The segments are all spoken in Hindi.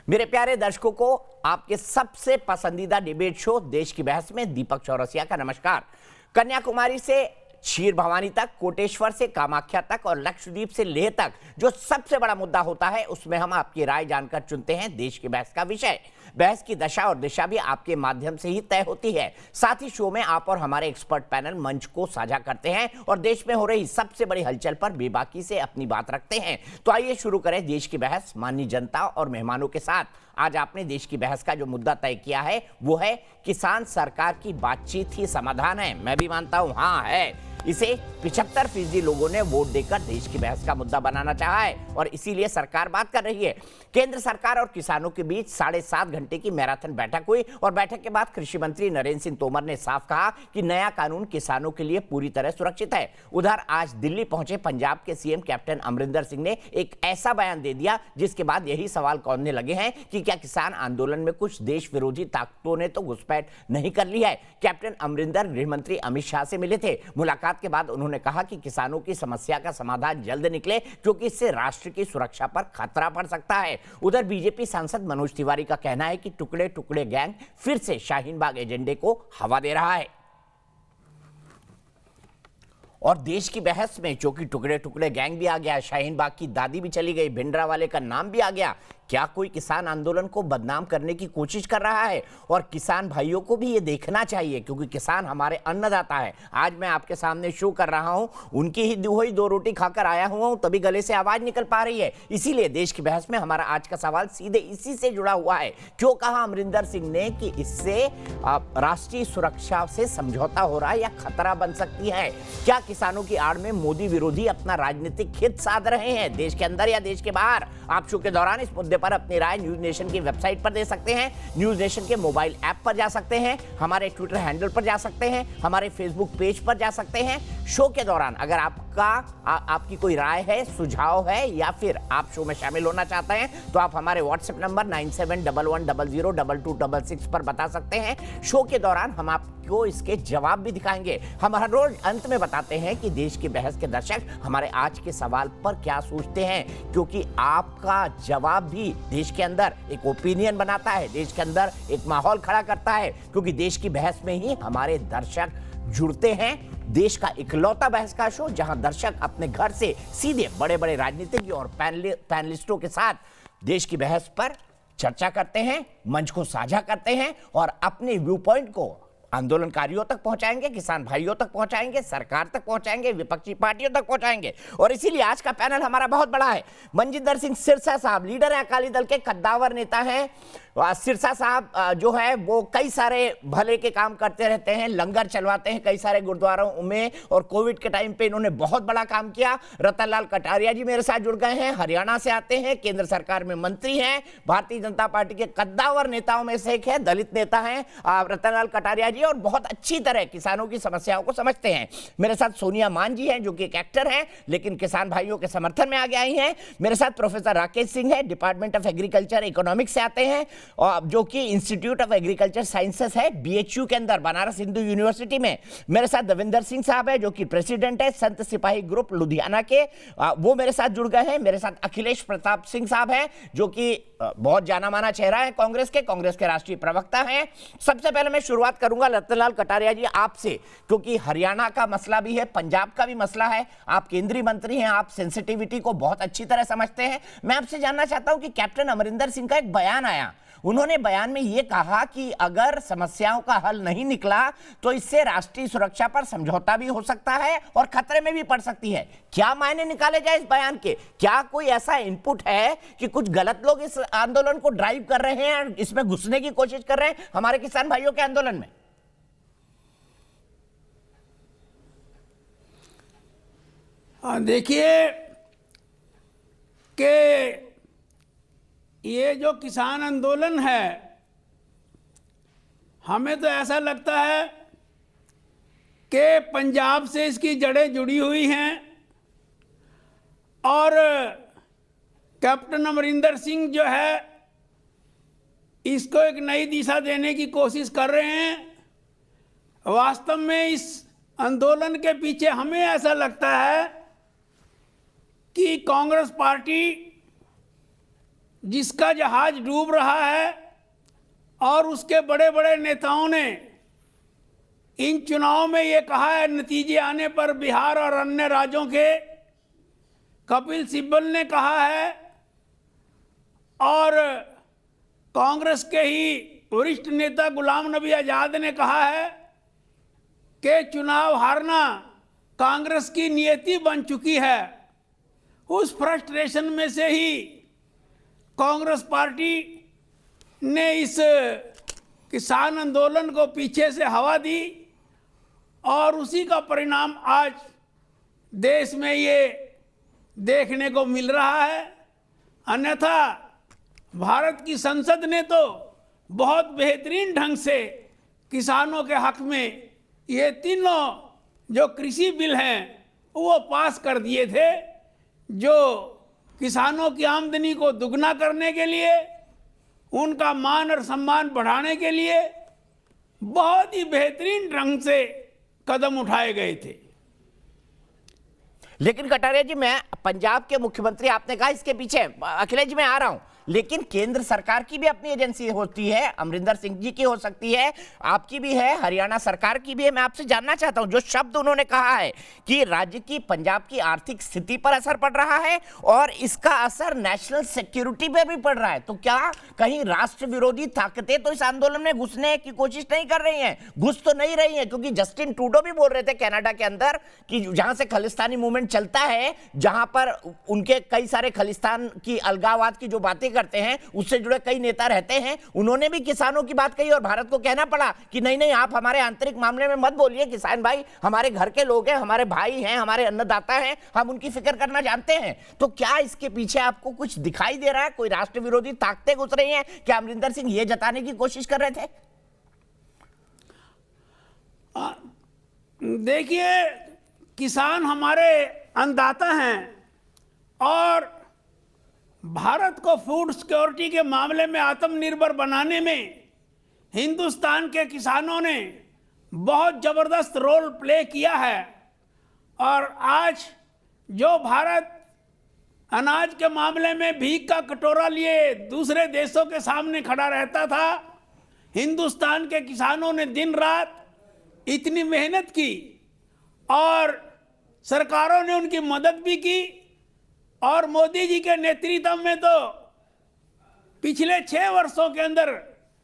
मेरे प्यारे दर्शकों को आपके सबसे पसंदीदा डिबेट शो देश की बहस में दीपक चौरसिया का नमस्कार। कन्याकुमारी से क्षीर भवानी तक, कोटेश्वर से कामाख्या तक और लक्षद्वीप से लेह तक जो सबसे बड़ा मुद्दा होता है उसमें हम आपकी राय जानकर चुनते हैं देश की बहस का विषय। बहस की दशा और दिशा भी आपके माध्यम से ही तय होती है। साथ ही शो में आप और हमारे एक्सपर्ट पैनल मंच को साझा करते हैं और देश में हो रही सबसे बड़ी हलचल पर बेबाकी से अपनी बात रखते हैं। तो आइए शुरू करें देश की बहस माननीय जनता और मेहमानों के साथ। आज आपने देश की बहस का जो मुद्दा तय किया है वो है किसान सरकार की बातचीत ही समाधान है। मैं भी मानता हूं हाँ है। इसे 75% लोगों ने वोट देकर देश की बहस का मुद्दा बनाना चाहा है और इसीलिए सरकार बात कर रही है। केंद्र सरकार और किसानों के बीच 7.5 घंटे की मैराथन बैठक हुई और बैठक के बाद कृषि मंत्री नरेंद्र सिंह तोमर ने साफ कहा कि नया कानून किसानों के लिए पूरी तरह सुरक्षित है। उधर आज दिल्ली पहुंचे पंजाब के सीएम कैप्टन अमरिंदर सिंह ने एक ऐसा बयान दे दिया जिसके बाद यही सवाल कौनने लगे हैं कि क्या किसान आंदोलन में कुछ देश विरोधी ताकतों ने तो घुसपैठ नहीं कर ली है। कैप्टन अमरिंदर गृह मंत्री अमित शाह से मिले थे। मुलाकात के बाद उन्होंने कहा कि किसानों की समस्या का समाधान जल्द निकले क्योंकि इससे राष्ट्र की सुरक्षा पर खतरा पड़ सकता है। उधर बीजेपी सांसद मनोज तिवारी का कहना है कि टुकड़े टुकड़े गैंग फिर से शाहीन बाग एजेंडे को हवा दे रहा है। और देश की बहस में चूंकि टुकड़े टुकड़े गैंग भी आ गया, शाहीन बाग की दादी भी चली गई, भिंडरावाले का नाम भी आ गया। क्या कोई किसान आंदोलन को बदनाम करने की कोशिश कर रहा है? और किसान भाइयों को भी ये देखना चाहिए क्योंकि किसान हमारे अन्नदाता है। आज मैं आपके सामने शो कर रहा हूं, उनकी ही हुई 2 रोटी खाकर आया हुआ हूं, तभी गले से आवाज निकल पा रही है। इसीलिए देश की बहस में हमारा आज का सवाल सीधे इसी से जुड़ा हुआ है। क्यों कहा अमरिंदर सिंह ने कि इससे राष्ट्रीय सुरक्षा से समझौता हो रहा है या खतरा बन सकती है? क्या किसानों की आड़ में मोदी विरोधी अपना राजनीतिक हित साध रहे हैं देश के अंदर या देश के बाहर? आप शो के दौरान इस मुद्दे पर अपनी राय न्यूज नेशन की वेबसाइट पर दे सकते हैं, न्यूज नेशन के मोबाइल ऐप पर जा सकते हैं, हमारे ट्विटर हैंडल पर जा सकते हैं, हमारे फेसबुक पेज पर जा सकते हैं। शो के दौरान अगर आपकी कोई राय है, सुझाव है या फिर आप शो में शामिल होना चाहते हैं तो आप हमारे व्हाट्सएप नंबर 9711002266 पर बता सकते हैं। शो के दौरान हम आपको इसके जवाब भी दिखाएंगे। हम हर रोज अंत में बताते हैं कि देश की बहस के दर्शक हमारे आज के सवाल पर क्या सोचते हैं, क्योंकि आपका जवाब भी देश के अंदर एक ओपिनियन बनाता है, देश के अंदर एक माहौल खड़ा करता है, क्योंकि देश की बहस में ही हमारे दर्शक जुड़ते हैं। देश का इकलौता बहस का शो जहां दर्शक अपने घर से सीधे बड़े बड़े राजनीतिज्ञों और पैनलिस्टों के साथ देश की बहस पर चर्चा करते हैं, मंच को साझा करते हैं और अपने व्यू पॉइंट को आंदोलनकारियों तक पहुंचाएंगे, किसान भाइयों तक पहुंचाएंगे, सरकार तक पहुंचाएंगे, विपक्षी पार्टियों तक पहुंचाएंगे। और इसीलिए आज का पैनल हमारा बहुत बड़ा है। मनजिंदर सिंह सिरसा साहब लीडर हैं, अकाली दल के कद्दावर नेता हैं। सिरसा साहब जो है वो कई सारे भले के काम करते रहते हैं, लंगर चलवाते हैं कई सारे गुरुद्वारों में और कोविड के टाइम पे इन्होंने बहुत बड़ा काम किया। रतनलाल कटारिया जी मेरे साथ जुड़ गए हैं, हरियाणा से आते हैं, केंद्र सरकार में मंत्री हैं, भारतीय जनता पार्टी के कद्दावर नेताओं में से एक है, दलित नेता हैं रतनलाल कटारिया जी और बहुत अच्छी तरह किसानों की समस्याओं को समझते हैं। मेरे साथ सोनिया मान जी हैं जो कि एक एक्टर हैं लेकिन किसान भाइयों के समर्थन में आगे आई हैं। मेरे साथ प्रोफेसर राकेश सिंह है, डिपार्टमेंट ऑफ एग्रीकल्चर इकोनॉमिक्स से आते हैं और जो कि इंस्टीट्यूट ऑफ एग्रीकल्चर साइंसेस है बीएचयू के अंदर, बनारस हिंदू यूनिवर्सिटी में। मेरे साथ दविंदर सिंह साहब है जो कि प्रेसिडेंट है संत सिपाही ग्रुप लुधियाना के, वो मेरे साथ जुड़ गए हैं। मेरे साथ अखिलेश प्रताप सिंह साहब हैं जो कि बहुत जाना माना चेहरा है कांग्रेस के राष्ट्रीय प्रवक्ता हैं। सबसे पहले मैं शुरुआत करूंगा रतनलाल कटारिया जी आपसे, क्योंकि हरियाणा का मसला भी है, पंजाब का भी मसला है, आप केंद्रीय मंत्री हैं, आप सेंसिटिविटी को बहुत अच्छी तरह समझते हैं। मैं आपसे जानना चाहता हूं कि कैप्टन अमरिंदर सिंह का एक बयान आया, उन्होंने बयान में यह कहा कि अगर समस्याओं का हल नहीं निकला तो इससे राष्ट्रीय सुरक्षा पर समझौता भी हो सकता है और खतरे में भी पड़ सकती है। क्या मायने निकाले जाए इस बयान के? क्या कोई ऐसा इनपुट है कि कुछ गलत लोग इस आंदोलन को ड्राइव कर रहे हैं, इसमें घुसने की कोशिश कर रहे हैं हमारे किसान भाइयों के आंदोलन में? देखिए कि ये जो किसान आंदोलन है, हमें तो ऐसा लगता है कि पंजाब से इसकी जड़ें जुड़ी हुई हैं और कैप्टन अमरिंदर सिंह जो है इसको एक नई दिशा देने की कोशिश कर रहे हैं। वास्तव में इस आंदोलन के पीछे हमें ऐसा लगता है कि कांग्रेस पार्टी जिसका जहाज डूब रहा है और उसके बड़े बड़े नेताओं ने इन चुनावों में ये कहा है, नतीजे आने पर बिहार और अन्य राज्यों के कपिल सिब्बल ने कहा है और कांग्रेस के ही वरिष्ठ नेता गुलाम नबी आजाद ने कहा है कि चुनाव हारना कांग्रेस की नियति बन चुकी है। उस फ्रस्ट्रेशन में से ही कांग्रेस पार्टी ने इस किसान आंदोलन को पीछे से हवा दी और उसी का परिणाम आज देश में ये देखने को मिल रहा है। अन्यथा भारत की संसद ने तो बहुत बेहतरीन ढंग से किसानों के हक में ये तीनों जो कृषि बिल हैं वो पास कर दिए थे, जो किसानों की आमदनी को दुगना करने के लिए, उनका मान और सम्मान बढ़ाने के लिए बहुत ही बेहतरीन ढंग से कदम उठाए गए थे। लेकिन कटारिया जी, मैं पंजाब के मुख्यमंत्री, आपने कहा इसके पीछे, अखिलेश जी मैं आ रहा हूं, लेकिन केंद्र सरकार की भी अपनी एजेंसी होती है, अमरिंदर सिंह जी की हो सकती है, आपकी भी है, हरियाणा सरकार की भी है। मैं आपसे जानना चाहता हूं, जो शब्द उन्होंने कहा है कि राज्य की, पंजाब की आर्थिक स्थिति पर असर पड़ रहा है और इसका असर नेशनल सिक्योरिटी पे भी पड़ रहा है, तो क्या कहीं राष्ट्र विरोधी ताकतें तो इस आंदोलन में घुसने की कोशिश नहीं कर रही हैं? घुस तो नहीं रही हैं, क्योंकि जस्टिन ट्रूडो भी बोल रहे थे कनाडा के अंदर कि जहां से खालिस्तानी मूवमेंट चलता है, जहां पर उनके कई सारे खालिस्तान की, अलगाववाद की जो बातें करते हैं उससे जुड़े कई नेता रहते हैं, उन्होंने भी किसानों की बात कही और भारत को कहना पड़ा कि नहीं नहीं, आप हमारे आंतरिक मामले में मत बोलिए, किसान भाई हमारे घर के लोग हैं, हमारे भाई हैं, हमारे अन्नदाता हैं, हम उनकी फिक्र करना जानते हैं। तो क्या इसके पीछे आपको कुछ दिखाई दे रहा है? कोई राष्ट्र विरोधी ताकतें घुस रही हैं? क्या अमरिंदर सिंह ये जताने की कोशिश कर रहे थे? देखिए, किसान हमारे अन्नदाता हैं और भारत को फूड सिक्योरिटी के मामले में आत्मनिर्भर बनाने में हिंदुस्तान के किसानों ने बहुत ज़बरदस्त रोल प्ले किया है। और आज जो भारत अनाज के मामले में भीख का कटोरा लिए दूसरे देशों के सामने खड़ा रहता था, हिंदुस्तान के किसानों ने दिन रात इतनी मेहनत की और सरकारों ने उनकी मदद भी की। और मोदी जी के नेतृत्व में तो पिछले 6 वर्षों के अंदर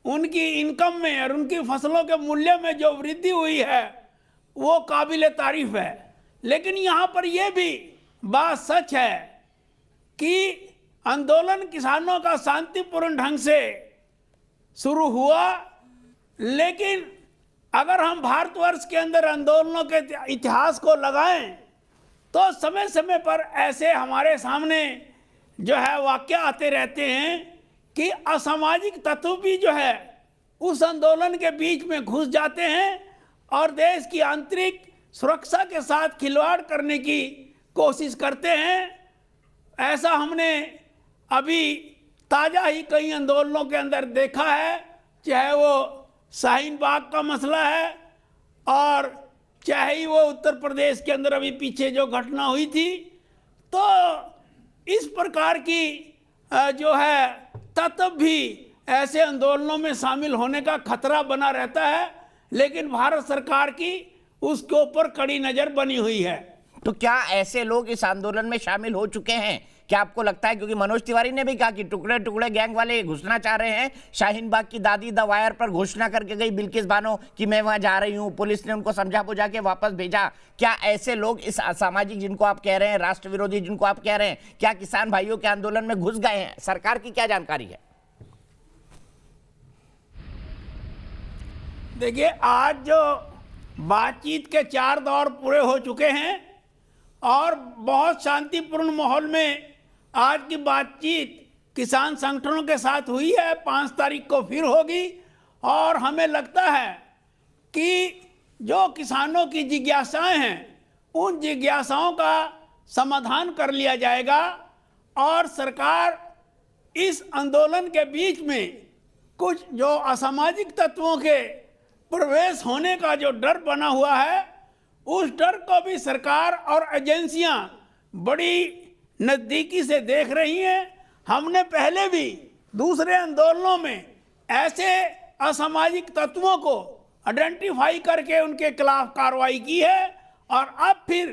उनकी इनकम में और उनकी फसलों के मूल्य में जो वृद्धि हुई है वो काबिल तारीफ है। लेकिन यहाँ पर यह भी बात सच है कि आंदोलन किसानों का शांतिपूर्ण ढंग से शुरू हुआ, लेकिन अगर हम भारतवर्ष के अंदर आंदोलनों के इतिहास को लगाएं तो समय समय पर ऐसे हमारे सामने जो है वाक्य आते रहते हैं कि असामाजिक तत्व भी जो है उस आंदोलन के बीच में घुस जाते हैं और देश की आंतरिक सुरक्षा के साथ खिलवाड़ करने की कोशिश करते हैं। ऐसा हमने अभी ताज़ा ही कई आंदोलनों के अंदर देखा है, चाहे वो शाहीन बाग का मसला है और चाहे ही वो उत्तर प्रदेश के अंदर अभी पीछे जो घटना हुई थी। तो इस प्रकार की जो है तत्व भी ऐसे आंदोलनों में शामिल होने का खतरा बना रहता है, लेकिन भारत सरकार की उसके ऊपर कड़ी नज़र बनी हुई है। तो क्या ऐसे लोग इस आंदोलन में शामिल हो चुके हैं? क्या आपको लगता है, क्योंकि मनोज तिवारी ने भी कहा कि टुकड़े टुकड़े गैंग वाले घुसना चाह रहे हैं, शाहीन बाग की दादी द वायर पर घोषणा करके गई बिल्किस बानो कि मैं वहां जा रही हूं, पुलिस ने उनको समझा बुझा के वापस भेजा। क्या ऐसे लोग इस असामाजिक जिनको आप कह रहे हैं, राष्ट्र विरोधी जिनको आप कह रहे हैं, क्या किसान भाइयों के आंदोलन में घुस गए हैं? सरकार की क्या जानकारी है? देखिए, आज जो बातचीत के 4 दौर पूरे हो चुके हैं और बहुत शांतिपूर्ण माहौल में आज की बातचीत किसान संगठनों के साथ हुई है। 5 तारीख को फिर होगी और हमें लगता है कि जो किसानों की जिज्ञासाएं हैं उन जिज्ञासाओं का समाधान कर लिया जाएगा और सरकार इस आंदोलन के बीच में कुछ जो असामाजिक तत्वों के प्रवेश होने का जो डर बना हुआ है, उस डर को भी सरकार और एजेंसियां बड़ी नज़दीकी से देख रही हैं हमने पहले भी दूसरे आंदोलनों में ऐसे असामाजिक तत्वों को आइडेंटिफाई करके उनके खिलाफ कार्रवाई की है, और अब फिर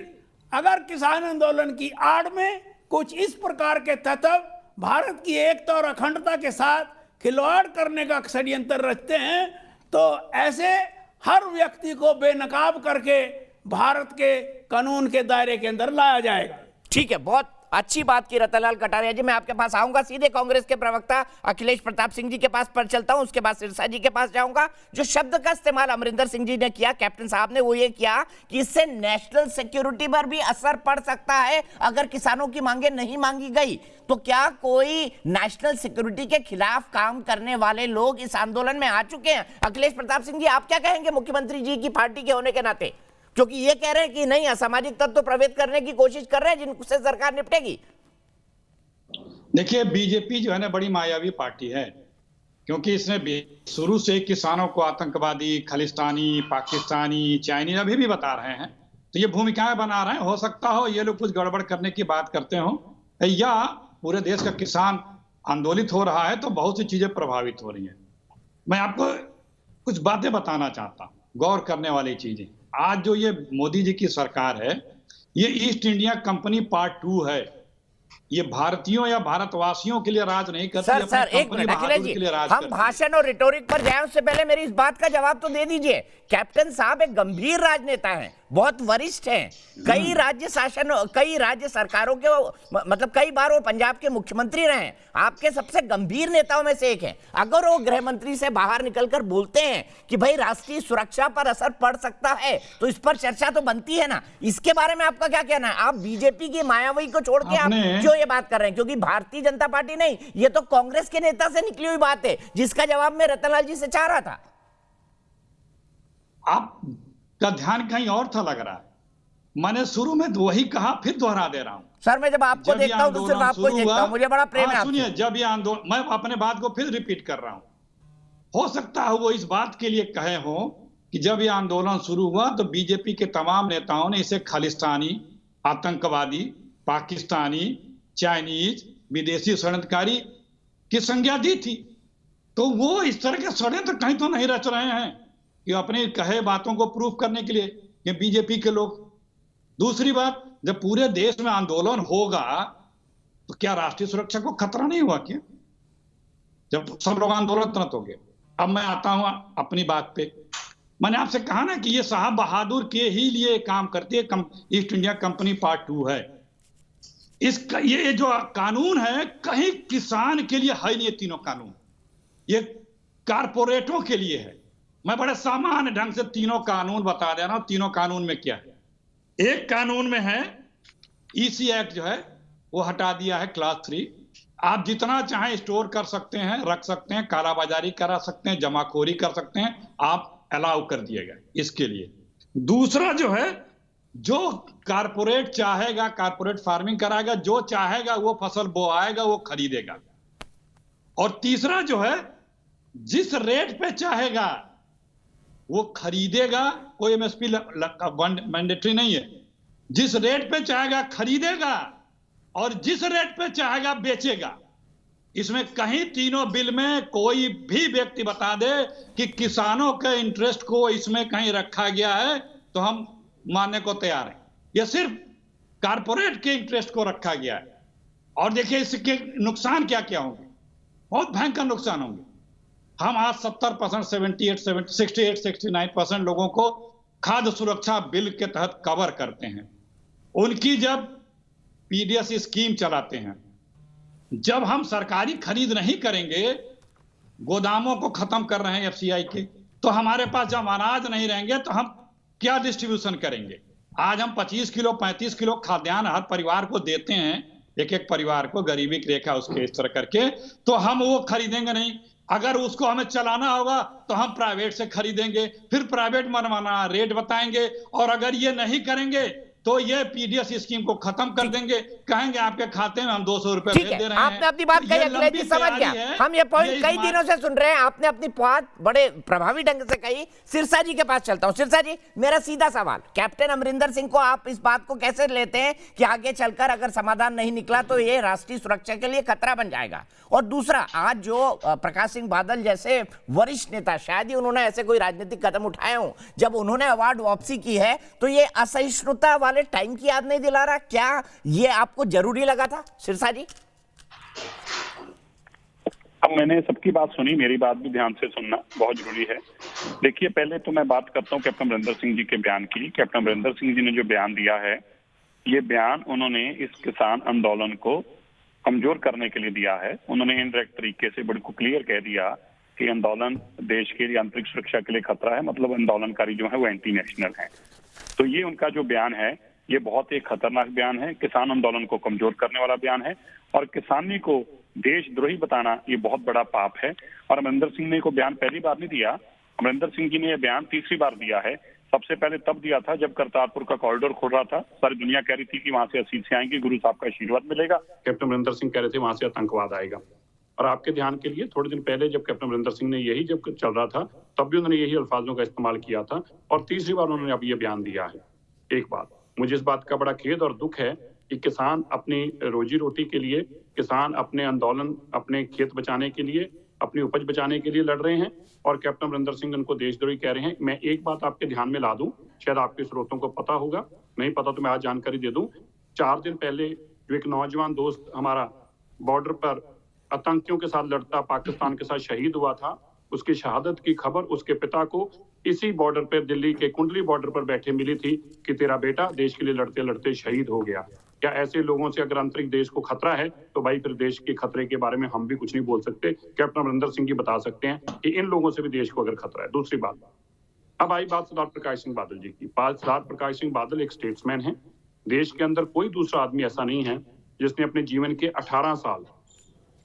अगर किसान आंदोलन की आड़ में कुछ इस प्रकार के तत्व भारत की एकता और अखंडता के साथ खिलवाड़ करने का षड्यंत्र रचते हैं, तो ऐसे हर व्यक्ति को बेनकाब करके भारत के कानून के दायरे के अंदर लाया जाएगा। ठीक है, बहुत अच्छी बात की रतनलाल कटारिया जी। मैं आपके पास आऊंगा, सीधे कांग्रेस के प्रवक्ता अखिलेश प्रताप सिंह जी के पास पर चलता हूं, उसके बाद सिरसा जी के पास जाऊंगा। जो शब्द का इस्तेमाल अमरिंदर सिंह जी ने किया, कैप्टन साहब ने, वो ये किया कि इससे नेशनल सिक्योरिटी पर भी असर पड़ सकता है अगर किसानों की मांगे नहीं मांगी गई। तो क्या कोई नेशनल सिक्योरिटी के खिलाफ काम करने वाले लोग इस आंदोलन में आ चुके हैं? अखिलेश प्रताप सिंह जी, आप क्या कहेंगे मुख्यमंत्री जी की पार्टी के होने के नाते, क्योंकि ये कह रहे हैं कि नहीं, असामाजिक तत्व तो प्रवेश करने की कोशिश कर रहे हैं जिनसे सरकार निपटेगी। देखिए, बीजेपी जो है ना बड़ी मायावी पार्टी है, क्योंकि इसने शुरू से किसानों को आतंकवादी, खालिस्तानी, पाकिस्तानी, चाइनीज अभी भी बता रहे हैं। तो ये भूमिकाएं बना रहे हैं। हो सकता हो ये लोग कुछ गड़बड़ करने की बात करते हो, या पूरे देश का किसान आंदोलित हो रहा है तो बहुत सी चीजें प्रभावित हो रही हैं। मैं आपको कुछ बातें बताना चाहता हूं, गौर करने वाली चीजें। आज जो ये मोदी जी की सरकार है, ये ईस्ट इंडिया कंपनी पार्ट 2 है। ये भारतीयों या भारतवासियों के लिए राज नहीं करती। सर एक मिनट अखिलेश जी, हम भाषण और रिटोरिक पर जाएं उससे पहले मेरी इस बात का जवाब तो दे दीजिए। कैप्टन साहब एक गंभीर राजनेता हैं, बहुत वरिष्ठ हैं, कई राज्य सरकारों के मतलब कई बार वो पंजाब के मुख्यमंत्री रहे हैं, आपके सबसे गंभीर नेताओं में से एक हैं। अगर वो गृह मंत्री से बाहर निकलकर बोलते हैं कि भाई राष्ट्रीय सुरक्षा पर असर पड़ सकता है, तो इस पर चर्चा तो बनती है ना। इसके बारे में आपका क्या कहना है? आप बीजेपी की मायावती को छोड़ के आप क्यों ये बात कर रहे हैं? क्योंकि भारतीय जनता पार्टी नहीं, ये तो कांग्रेस के नेता से निकली हुई बात है, जिसका जवाब मैं रतनलाल जी से चाह रहा था। आपका ध्यान कहीं और था लग रहा है। मैंने शुरू में वही कहा, फिर दोहरा दे रहा हूं। सर मैं जब आपको देखता हूं तो सिर्फ आपको ही देखता हूं, मुझे बड़ा प्रेम है। सुनिए, जब ये आंदोलन, मैं अपने बात को फिर रिपीट कर रहा हूं। हो सकता है वो इस बात के लिए कहे हो कि जब ये आंदोलन शुरू हुआ तो बीजेपी के तमाम नेताओं ने इसे खालिस्तानी, आतंकवादी, पाकिस्तानी, चाइनीज, विदेशी षड्यंत्रकारी की संज्ञा दी थी। तो वो इस तरह के षड्यंत्र कहीं तो नहीं रच रहे हैं कि अपनी कहे बातों को प्रूफ करने के लिए, ये बीजेपी के लोग। दूसरी बात, जब पूरे देश में आंदोलन होगा तो क्या राष्ट्रीय सुरक्षा को खतरा नहीं हुआ क्या? जब सब लोग आंदोलन हो गए। अब मैं आता हूं अपनी बात पे। मैंने आपसे कहा ना कि ये साहब बहादुर के ही लिए काम करती है। ईस्ट इंडिया कंपनी पार्ट 2 है। इसका ये जो कानून है कहीं किसान के लिए है नहीं। ये तीनों कानून ये कारपोरेटों के लिए है। मैं बड़े सामान्य ढंग से तीनों कानून बता दे रहा हूं। तीनों कानून में क्या है? एक कानून में है ईसी एक्ट जो है वो हटा दिया है, क्लास 3। आप जितना चाहें स्टोर कर सकते हैं, रख सकते हैं, कालाबाजारी करा सकते हैं, जमाखोरी कर सकते हैं, आप अलाउ कर दिएगा इसके लिए। दूसरा जो है, जो कारपोरेट चाहेगा कारपोरेट फार्मिंग कराएगा, जो चाहेगा वो फसल बोआएगा, वो खरीदेगा। और तीसरा जो है, जिस रेट पे चाहेगा वो खरीदेगा। कोई एमएसपी मैंडेटरी नहीं है। जिस रेट पे चाहेगा खरीदेगा और जिस रेट पे चाहेगा बेचेगा। इसमें कहीं तीनों बिल में कोई भी व्यक्ति बता दे कि किसानों के इंटरेस्ट को इसमें कहीं रखा गया है तो हम मानने को तैयार हैं। यह सिर्फ कारपोरेट के इंटरेस्ट को रखा गया है। और देखिए इसके नुकसान क्या क्या होंगे, बहुत भयंकर नुकसान होंगे। हम आज 70%, 68, 69% लोगों को खाद्य सुरक्षा बिल के तहत कवर करते हैं। उनकी जब पीडीएस स्कीम चलाते हैं, जब हम सरकारी खरीद नहीं करेंगे, गोदामों को खत्म कर रहे हैं एफसीआई के, तो हमारे पास जब अनाज नहीं रहेंगे तो हम क्या डिस्ट्रीब्यूशन करेंगे? आज हम 25 किलो 35 किलो खाद्यान्न हर परिवार को देते हैं, एक एक परिवार को, गरीबी की रेखा उसके इस तरह करके, तो हम वो खरीदेंगे नहीं। अगर उसको हमें चलाना होगा तो हम प्राइवेट से खरीदेंगे, फिर प्राइवेट मनमाना रेट बताएंगे। और अगर ये नहीं करेंगे तो ये पीडीएस स्कीम को खत्म कर देंगे, कहेंगे आपके खाते में हम 200 रुपए ठीक भेज है, दे रहे हैं। आपने अपनी बात तो कही ये अखिलेश जी, लंबी समझ तैयारी गया। है। हम ये पॉइंट ये कई दिनों से सुन रहे हैं, आपने अपनी बात बड़े प्रभावी ढंग से कही। सिरसा जी के पास चलता हूं। सिरसा जी, मेरा सीधा सवाल, कैप्टन अमरिंदर सिंह को आप इस बात को कैसे लेते हैं कि आगे चलकर अगर समाधान नहीं निकला तो ये राष्ट्रीय सुरक्षा के लिए खतरा बन जाएगा? और दूसरा, आज जो प्रकाश सिंह बादल जैसे वरिष्ठ नेता, शायद ही उन्होंने ऐसे कोई राजनीतिक कदम उठाए हों, जब उन्होंने अवार्ड वापसी की है तो ये असहिष्णुता वाले टाइम की याद नहीं दिला रहा? क्या ये आपको जरूरी लगा था सिरसा जी? अब मैंने सबकी बात सुनी, मेरी बात भी ध्यान से सुनना बहुत जरूरी है। देखिए, पहले तो मैं बात करता हूं कैप्टन अमरिंदर सिंह जी के बयान की। कैप्टन अमरिंदर सिंह जी ने जो बयान दिया है, ये बयान उन्होंने इस किसान आंदोलन को कमजोर करने के लिए दिया है। उन्होंने इनडायरेक्ट तरीके से बड़ी को क्लियर कह दिया कि आंदोलन देश के आंतरिक सुरक्षा के लिए खतरा है, मतलब आंदोलनकारी जो है वो एंटी नेशनल है। तो ये उनका जो बयान है, ये बहुत ही खतरनाक बयान है, किसान आंदोलन को कमजोर करने वाला बयान है, और किसानी को देशद्रोही बताना ये बहुत बड़ा पाप है। और अमरिंदर सिंह ने को बयान पहली बार नहीं दिया, अमरिंदर सिंह जी ने यह बयान तीसरी बार दिया है। सबसे पहले तब दिया था जब करतारपुर का कॉरिडोर खोल रहा था, सारी दुनिया कह रही थी कि वहां से असीसें आएंगी, गुरु साहब का आशीर्वाद मिलेगा। कैप्टन अमरिंदर सिंह कह रहे थे वहां से आतंकवाद आएगा। और आपके ध्यान के लिए, थोड़े दिन पहले जब कैप्टन अमरिंदर सिंह ने यही जब चल रहा था, तब भी उन्होंने यही अल्फाजों का इस्तेमाल किया था, और तीसरी बार उन्होंने अब ये बयान दिया है। एक बात, मुझे इस बात का बड़ा खेद और दुख है कि किसान अपनी रोजी रोटी के लिए, किसान अपने आंदोलन, अपने खेत बचाने के लिए, अपनी उपज बचाने के लिए लड़ रहे हैं, और कैप्टन अमरिंदर सिंह उनको देशद्रोही कह रहे हैं। मैं एक बात आपके ध्यान में ला दूं, शायद आपके स्रोतों को पता होगा, नहीं पता तो मैं आज जानकारी दे दूं। 4 दिन पहले जो एक नौजवान दोस्त हमारा बॉर्डर पर आतंकियों के साथ लड़ता पाकिस्तान के साथ शहीद हुआ था, उसकी शहादत की खबर उसके पिता को इसी बॉर्डर पर, दिल्ली के कुंडली बॉर्डर पर बैठे मिली थी कि तेरा बेटा देश के लिए लड़ते लड़ते शहीद हो गया। क्या ऐसे लोगों से अगर आंतरिक देश को खतरा है तो भाई फिर देश के खतरे के बारे में हम भी कुछ नहीं बोल सकते। कैप्टन अमरिंदर सिंह जी बता सकते हैं कि इन लोगों से भी देश को अगर खतरा है। दूसरी बात, अब आई बात सरदार प्रकाश सिंह बादल जी की। सरदार प्रकाश सिंह बादल एक स्टेट्समैन है। देश के अंदर कोई दूसरा आदमी ऐसा नहीं है जिसने अपने जीवन के 18 साल,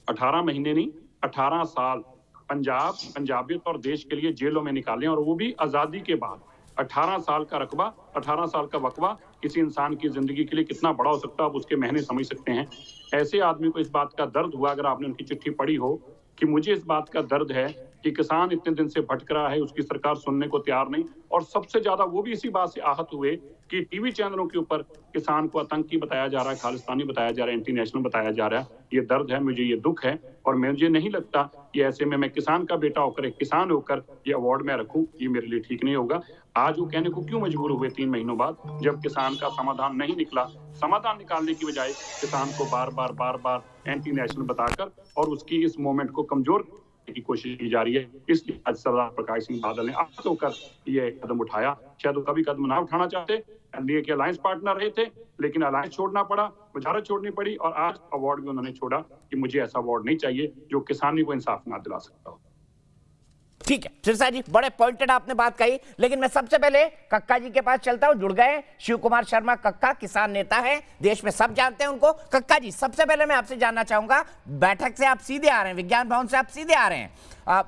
18 महीने नहीं, 18 साल पंजाबियत और देश के लिए जेलों में निकाले, और वो भी आजादी के बाद। 18 साल का रकबा, 18 साल का वकबा किसी इंसान की जिंदगी के लिए कितना बड़ा हो सकता है, आप उसके महीने समझ सकते हैं। ऐसे आदमी को इस बात का दर्द हुआ, अगर आपने उनकी चिट्ठी पढ़ी हो, कि मुझे इस बात का दर्द है कि किसान इतने दिन से भटक रहा है, उसकी सरकार सुनने को तैयार नहीं। और सबसे ज्यादा वो भी इसी बात से आहत हुए कि टीवी चैनलों के ऊपर किसान को आतंकी बताया जा रहा है, खालिस्तानी बताया जा रहा है, एंटी नेशनल बताया जा रहा है। ये दर्द है, मुझे ये दुख है, और मुझे नहीं लगता कि ऐसे में मैं किसान का बेटा होकर, एक किसान होकर ये अवार्ड मैं रखूं, ये मेरे लिए ठीक नहीं होगा। आज वो कहने को क्यों मजबूर हुए 3 महीनों बाद, जब किसान का समाधान नहीं निकला? समाधान निकालने की बजाय किसान को बार बार एंटी नेशनल बताकर और उसकी इस मूवमेंट को कमजोर की कोशिश की जा रही है। इसलिए आज सरदार प्रकाश सिंह बादल ने आज होकर ये कदम उठाया। शायद वो कभी कदम ना उठाना चाहते, एनडीए के अलायंस पार्टनर रहे थे, लेकिन अलायंस छोड़ना पड़ा, वजारत छोड़नी पड़ी, और आज अवार्ड भी उन्होंने छोड़ा कि मुझे ऐसा अवार्ड नहीं चाहिए जो किसानी को इंसाफ ना दिला सकता हो। ठीक है सिरसा जी, बड़े पॉइंटेड आपने बात कही, लेकिन मैं सबसे पहले कक्का जी के पास चलता हूं। जुड़ गए शिव कुमार शर्मा कक्का, किसान नेता हैं, देश में सब जानते हैं उनको। कक्का जी, सबसे पहले मैं आपसे जानना चाहूंगा, बैठक से आप सीधे आ रहे हैं, विज्ञान भवन से आप सीधे आ रहे हैं,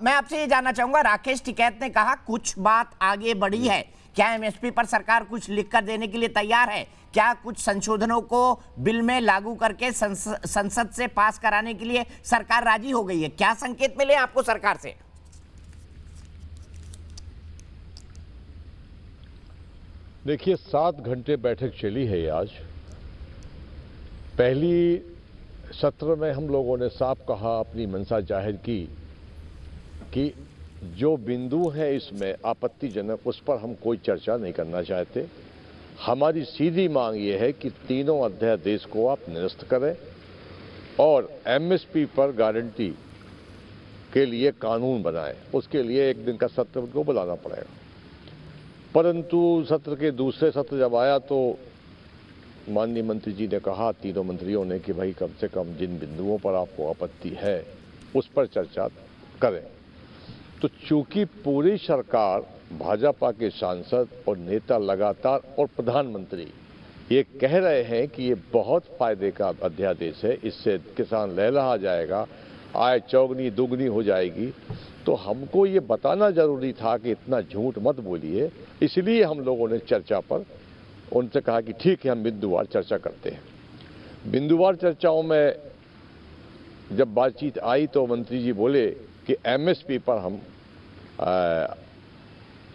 मैं आपसे ये जानना चाहूंगा, राकेश टिकैत ने कहा कुछ बात आगे बढ़ी है, क्या एमएसपी पर सरकार कुछ लिखकर देने के लिए तैयार है? क्या कुछ संशोधनों को बिल में लागू करके संसद से पास कराने के लिए सरकार राजी हो गई है? क्या संकेत मिले आपको सरकार से? देखिए, 7 घंटे बैठक चली है आज। पहली सत्र में हम लोगों ने साफ कहा, अपनी मंशा जाहिर की कि जो बिंदु है इसमें आपत्तिजनक, उस पर हम कोई चर्चा नहीं करना चाहते। हमारी सीधी मांग ये है कि तीनों अध्यादेश को आप निरस्त करें और एमएसपी पर गारंटी के लिए कानून बनाएं। उसके लिए 1 दिन का सत्र को बुलाना पड़ेगा। परंतु सत्र के दूसरे सत्र जब आया तो माननीय मंत्री जी ने कहा, तीनों मंत्रियों ने, कि भाई कम से कम जिन बिंदुओं पर आपको आपत्ति है उस पर चर्चा करें। तो चूंकि पूरी सरकार, भाजपा के सांसद और नेता लगातार, और प्रधानमंत्री ये कह रहे हैं कि ये बहुत फायदे का अध्यादेश है, इससे किसान लहलहा जाएगा, आय चौगनी दुगनी हो जाएगी, तो हमको ये बताना जरूरी था कि इतना झूठ मत बोलिए। इसलिए हम लोगों ने चर्चा पर उनसे कहा कि ठीक है, हम बिंदुवार चर्चा करते हैं। बिंदुवार चर्चाओं में जब बातचीत आई तो मंत्री जी बोले कि एमएसपी पर हम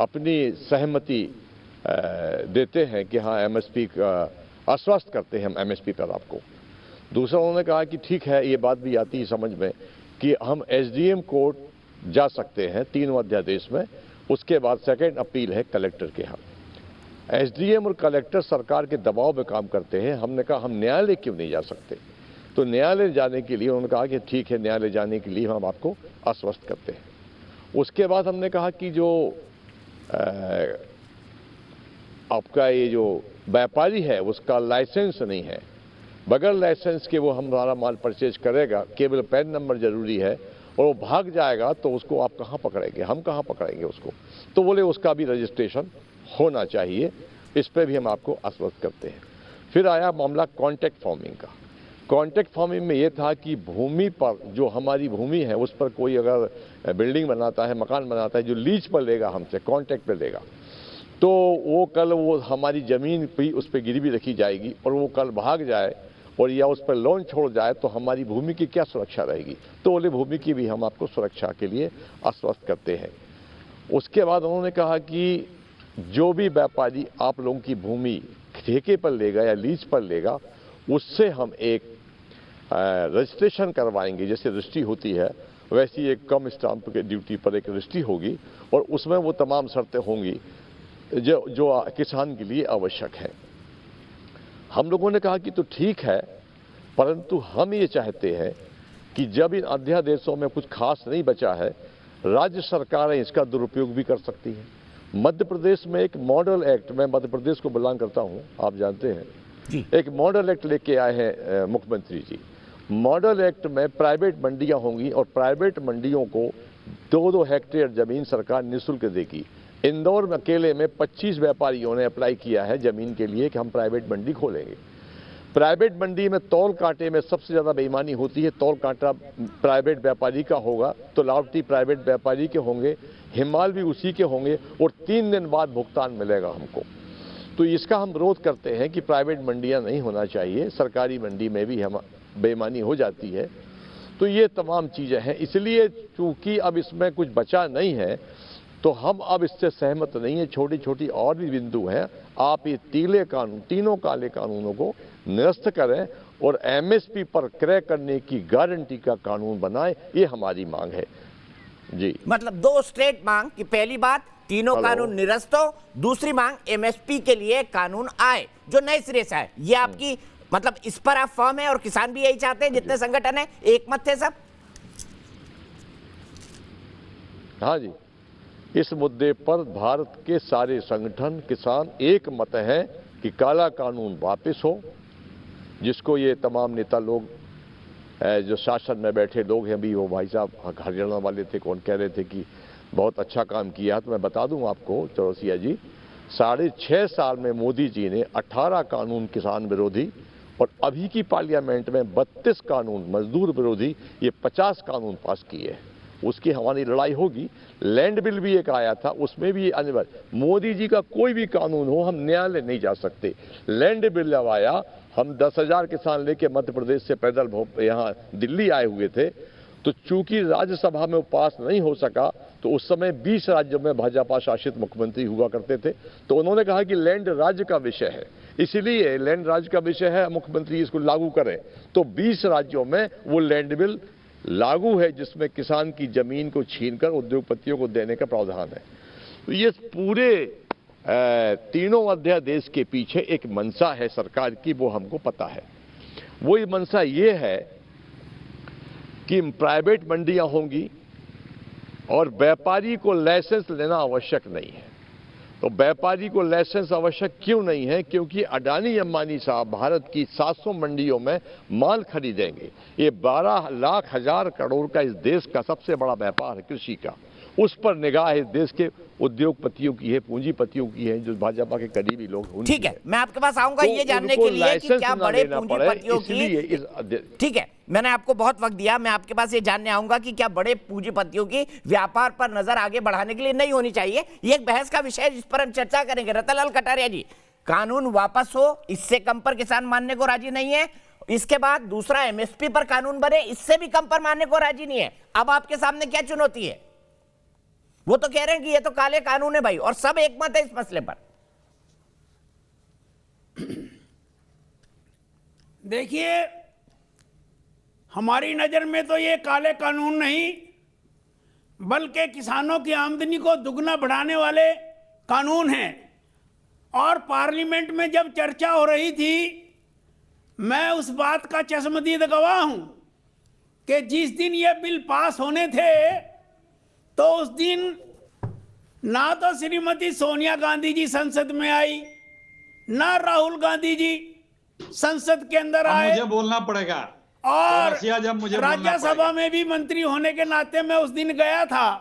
अपनी सहमति देते हैं कि हाँ, एमएसपी का आश्वस्त करते हैं हम एमएसपी पर आपको। दूसरा उन्होंने कहा कि ठीक है, ये बात भी आती है समझ में कि हम एसडीएम कोर्ट जा सकते हैं 3 अध्यादेश में, उसके बाद सेकंड अपील है कलेक्टर के यहाँ। एसडीएम और कलेक्टर सरकार के दबाव में काम करते हैं। हमने कहा हम न्यायालय क्यों नहीं जा सकते, तो न्यायालय जाने के लिए उन्होंने कहा कि ठीक है, न्यायालय जाने के लिए हम आपको आश्वस्त करते हैं। उसके बाद हमने कहा कि जो आपका ये जो व्यापारी है उसका लाइसेंस नहीं है, बगैर लाइसेंस के वो हमारा माल परचेज करेगा, केवल पैन नंबर जरूरी है, और वो भाग जाएगा तो उसको आप कहाँ पकड़ेंगे, हम कहाँ पकड़ेंगे उसको। तो बोले उसका भी रजिस्ट्रेशन होना चाहिए, इस पर भी हम आपको आश्वस्त करते हैं। फिर आया मामला कॉन्ट्रैक्ट फार्मिंग का। कॉन्ट्रैक्ट फार्मिंग में ये था कि भूमि पर, जो हमारी भूमि है उस पर कोई अगर बिल्डिंग बनाता है, मकान बनाता है, जो लीज पर लेगा हमसे, कॉन्ट्रैक्ट पर लेगा, तो वो कल वो हमारी ज़मीन भी उस पर गिरवी रखी जाएगी और वो कल भाग जाए और या उस पर लोन छोड़ जाए तो हमारी भूमि की क्या सुरक्षा रहेगी। तो बोले भूमि की भी हम आपको सुरक्षा के लिए आश्वस्त करते हैं। उसके बाद उन्होंने कहा कि जो भी व्यापारी आप लोगों की भूमि ठेके पर लेगा या लीज पर लेगा, उससे हम एक रजिस्ट्रेशन करवाएंगे। जैसे रजिस्ट्री होती है वैसी एक कम स्टाम्प के ड्यूटी पर एक रजिस्ट्री होगी और उसमें वो तमाम शर्तें होंगी जो किसान के लिए आवश्यक है। हम लोगों ने कहा कि तो ठीक है, परंतु हम ये चाहते हैं कि जब इन अध्यादेशों में कुछ खास नहीं बचा है, राज्य सरकारें इसका दुरुपयोग भी कर सकती हैं। मध्य प्रदेश में एक मॉडल एक्ट, मैं मध्य प्रदेश को बिलोंग करता हूं, आप जानते हैं जी। एक मॉडल एक्ट लेके आए हैं मुख्यमंत्री जी। मॉडल एक्ट में प्राइवेट मंडियां होंगी और प्राइवेट मंडियों को 2-2 हेक्टेयर जमीन सरकार निःशुल्क देगी। इंदौर में अकेले में 25 व्यापारियों ने अप्लाई किया है जमीन के लिए कि हम प्राइवेट मंडी खोलेंगे। प्राइवेट मंडी में तौल कांटे में सबसे ज़्यादा बेईमानी होती है। तौल कांटा प्राइवेट व्यापारी का होगा तो लावटी प्राइवेट व्यापारी के होंगे, हिमाल भी उसी के होंगे और 3 दिन बाद भुगतान मिलेगा हमको। तो इसका हम विरोध करते हैं कि प्राइवेट मंडियां नहीं होना चाहिए, सरकारी मंडी में भी हम बेईमानी हो जाती है। तो ये तमाम चीज़ें हैं, इसलिए चूंकि अब इसमें कुछ बचा नहीं है तो हम अब इससे सहमत नहीं है। छोटी छोटी और भी बिंदु हैं, आप ये तीनों काले कानूनों को निरस्त करें और एमएसपी पर क्रय करने की गारंटी का कानून बनाएं, ये हमारी मांग है जी। मतलब 2 स्ट्रेट मांग कि पहली बात तीनों कानून निरस्त हो, दूसरी मांग एमएसपी के लिए कानून आए जो नए सिरे से आए। ये आपकी मतलब इस पर आप फर्म है और किसान भी यही चाहते हैं, जितने संगठन है एक मत थे सब। हाँ जी, इस मुद्दे पर भारत के सारे संगठन, किसान एक मत हैं कि काला कानून वापस हो, जिसको ये तमाम नेता लोग जो शासन में बैठे लोग हैं, भी वो भाई साहब हरियाणा वाले थे, कौन कह रहे थे कि बहुत अच्छा काम किया। तो मैं बता दूं आपको चौरसिया जी, 6.5 साल में मोदी जी ने 18 कानून किसान विरोधी और अभी की पार्लियामेंट में 32 कानून मजदूर विरोधी, ये 50 कानून पास किए हैं। उसकी हमारी लड़ाई होगी। लैंड बिल भी एक आया था, उसमें भी अनिवार्य, मोदी जी का कोई भी कानून हो हम न्यायालय नहीं जा सकते। लैंड बिल जब आया, हम 10,000 किसान लेके मध्य प्रदेश से पैदल यहाँ दिल्ली आए हुए थे, तो चूंकि राज्यसभा में वो पास नहीं हो सका तो उस समय 20 राज्यों में भाजपा शासित मुख्यमंत्री हुआ करते थे, तो उन्होंने कहा कि लैंड राज्य का विषय है, इसीलिए लैंड राज्य का विषय है, मुख्यमंत्री इसको लागू करें। तो 20 राज्यों में वो लैंड बिल लागू है, जिसमें किसान की जमीन को छीनकर उद्योगपतियों को देने का प्रावधान है। तो ये पूरे तीनों अध्यादेश के पीछे एक मंशा है सरकार की, वो हमको पता है। वो मंशा ये है कि प्राइवेट मंडियां होंगी और व्यापारी को लाइसेंस लेना आवश्यक नहीं है। तो व्यापारी को लाइसेंस आवश्यक क्यों नहीं है? क्योंकि अडानी अंबानी साहब भारत की 700 मंडियों में माल खरीदेंगे। ये 12 लाख हजार करोड़ का इस देश का सबसे बड़ा व्यापार है कृषि का। उस पर निगाह इस देश के उद्योगपतियों की है, पूंजीपतियों की है, जो भाजपा के करीबी लोग हैं। ठीक है, मैं आपके पास आऊंगा ये जानने के लिए कि क्या बड़े पूंजीपतियों की, ठीक है, मैंने आपको बहुत वक्त दिया, मैं आपके पास ये जानने आऊंगा कि क्या बड़े पूंजीपतियों की व्यापार पर नजर आगे बढ़ाने के लिए नहीं होनी चाहिए। ये एक बहस का विषय है जिस पर हम चर्चा करेंगे। रतनलाल कटारिया जी, कानून वापस हो, इससे कम पर किसान मानने को राजी नहीं है। इसके बाद दूसरा एमएसपी पर कानून बने, इससे भी कम पर मानने को राजी नहीं है। अब आपके सामने क्या चुनौती है? वो तो कह रहे हैं कि ये तो काले कानून है भाई, और सब एक मत है इस मसले पर। देखिए, हमारी नजर में तो ये काले कानून नहीं, बल्कि किसानों की आमदनी को दुगना बढ़ाने वाले कानून हैं। और पार्लियामेंट में जब चर्चा हो रही थी, मैं उस बात का चश्मदीद गवाह हूं कि जिस दिन ये बिल पास होने थे तो उस दिन ना तो श्रीमती सोनिया गांधी जी संसद में आई, ना राहुल गांधी जी संसद के अंदर अब आए, मुझे बोलना पड़ेगा। और रसिया, जब मुझे बोलना राज्यसभा पड़ेगा। में भी मंत्री होने के नाते मैं उस दिन गया था।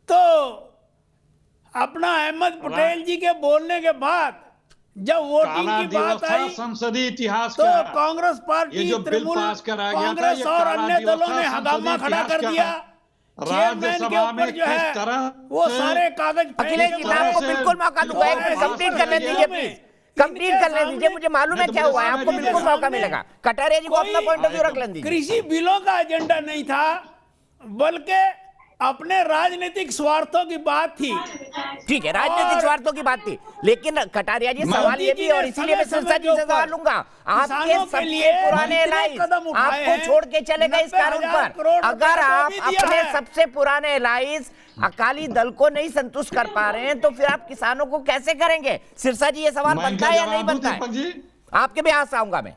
तो अपना अहमद पटेल जी के बोलने के बाद जब वोटिंग काला की दिवस बात था आई संसदीय इतिहास तो का। कांग्रेस ये पार्टी, जो बिल तृणमूल पास कराया गया था, कांग्रेस ये और काला अन्य दिवस दलों था ने संसदीय हंगामा खड़ा इतिहास कर का। दिया। चेयरमैन के राज्यसभा ऊपर में जो किस है तरह वो से सारे कागज अखिलेश जी, मैं आपको बिल्कुल मौका दूंगा, कंप्लीट करने दीजिए प्लीज, कंप्लीट करने दीजिए। मुझे मालूम है क्या हुआ है, आपको बिल्कुल मौका मिलेगा। कटारिया जी को अपना पॉइंट ऑफ व्यू रख लेने दीजिए। कृषि बिलों का एजेंडा नहीं था, बल्कि अपने राजनीतिक स्वार्थों की बात थी। ठीक है, राजनीतिक स्वार्थों की बात थी, लेकिन कटारिया जी सवाल ये भी, और इसीलिए मैं सिरसा जी से सवाल लूंगा, आपके सबसे पुराने एलाइज आपको छोड़ के चले गए इस कानून पर। अगर आप अपने सबसे पुराने एलाइज अकाली दल को नहीं संतुष्ट कर पा रहे हैं तो फिर आप किसानों को कैसे करेंगे? सिरसा जी, ये सवाल बनता है या नहीं बनता है? आपके भी हाथ आऊंगा मैं,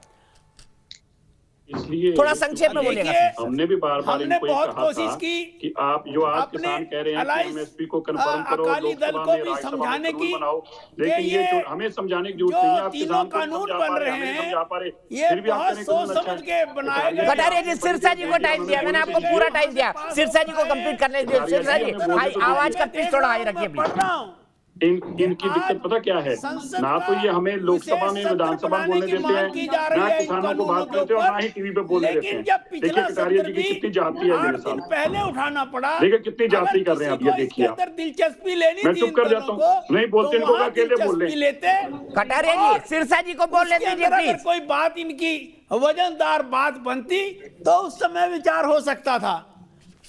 इसलिए थोड़ा संक्षेप में बोलिएगा। हमने भी बार बार हमने इनको ये बहुत कहा कोशिश था की कि आप जो आज अपने किसान कह रहे हैं कि allies, एमएसपी को कंफर्म करो, अकाली दल लोकसभा को में, भी राज्यसभा में समझाने कानून की बनाओ, कि लेकिन ये ये हमें समझाने की जरूरत जो नहीं है। आप तीनों किसान को कानून समझा बन पा रहे हमें नहीं हैं, समझा पा रहे, ये फिर भी आप बहुत कह रहे हैं सोच कानून अच्छा समझ है। के बनाए गए। कटारिया जी, सिरसा जी को टाइम दिया मैंने, आपको पूरा टाइम दिया। सिरसा जी को कंप्लीट करने दीजिए। सिरसा जी, आवाज का पिच थोड़ा हाई रखिए प्लीज। इनकी दिक्कत पता क्या है, ना तो ये हमें लोकसभा में विधानसभा में बोलने देते हैं, ना किसानों को बात करते हैं, और ना ही टीवी पे बोलने देते हैं। देखिए कटारिया जी की कितनी जाती है मेरे साथ, पहले उठाना पड़ा। देखिए कितनी जाती कर रहे हैं आप, ये देखिए आप। दिलचस्पी लेनी मैं थी चुप कर जाता हूँ, नहीं बोलते इनको अकेले बोल रहे। लेते कटारिया जी, सिरसा जी को बोलने दीजिए अगर प्लीज। कोई बात इनकी वजनदार बात बनती तो उस समय विचार हो सकता था।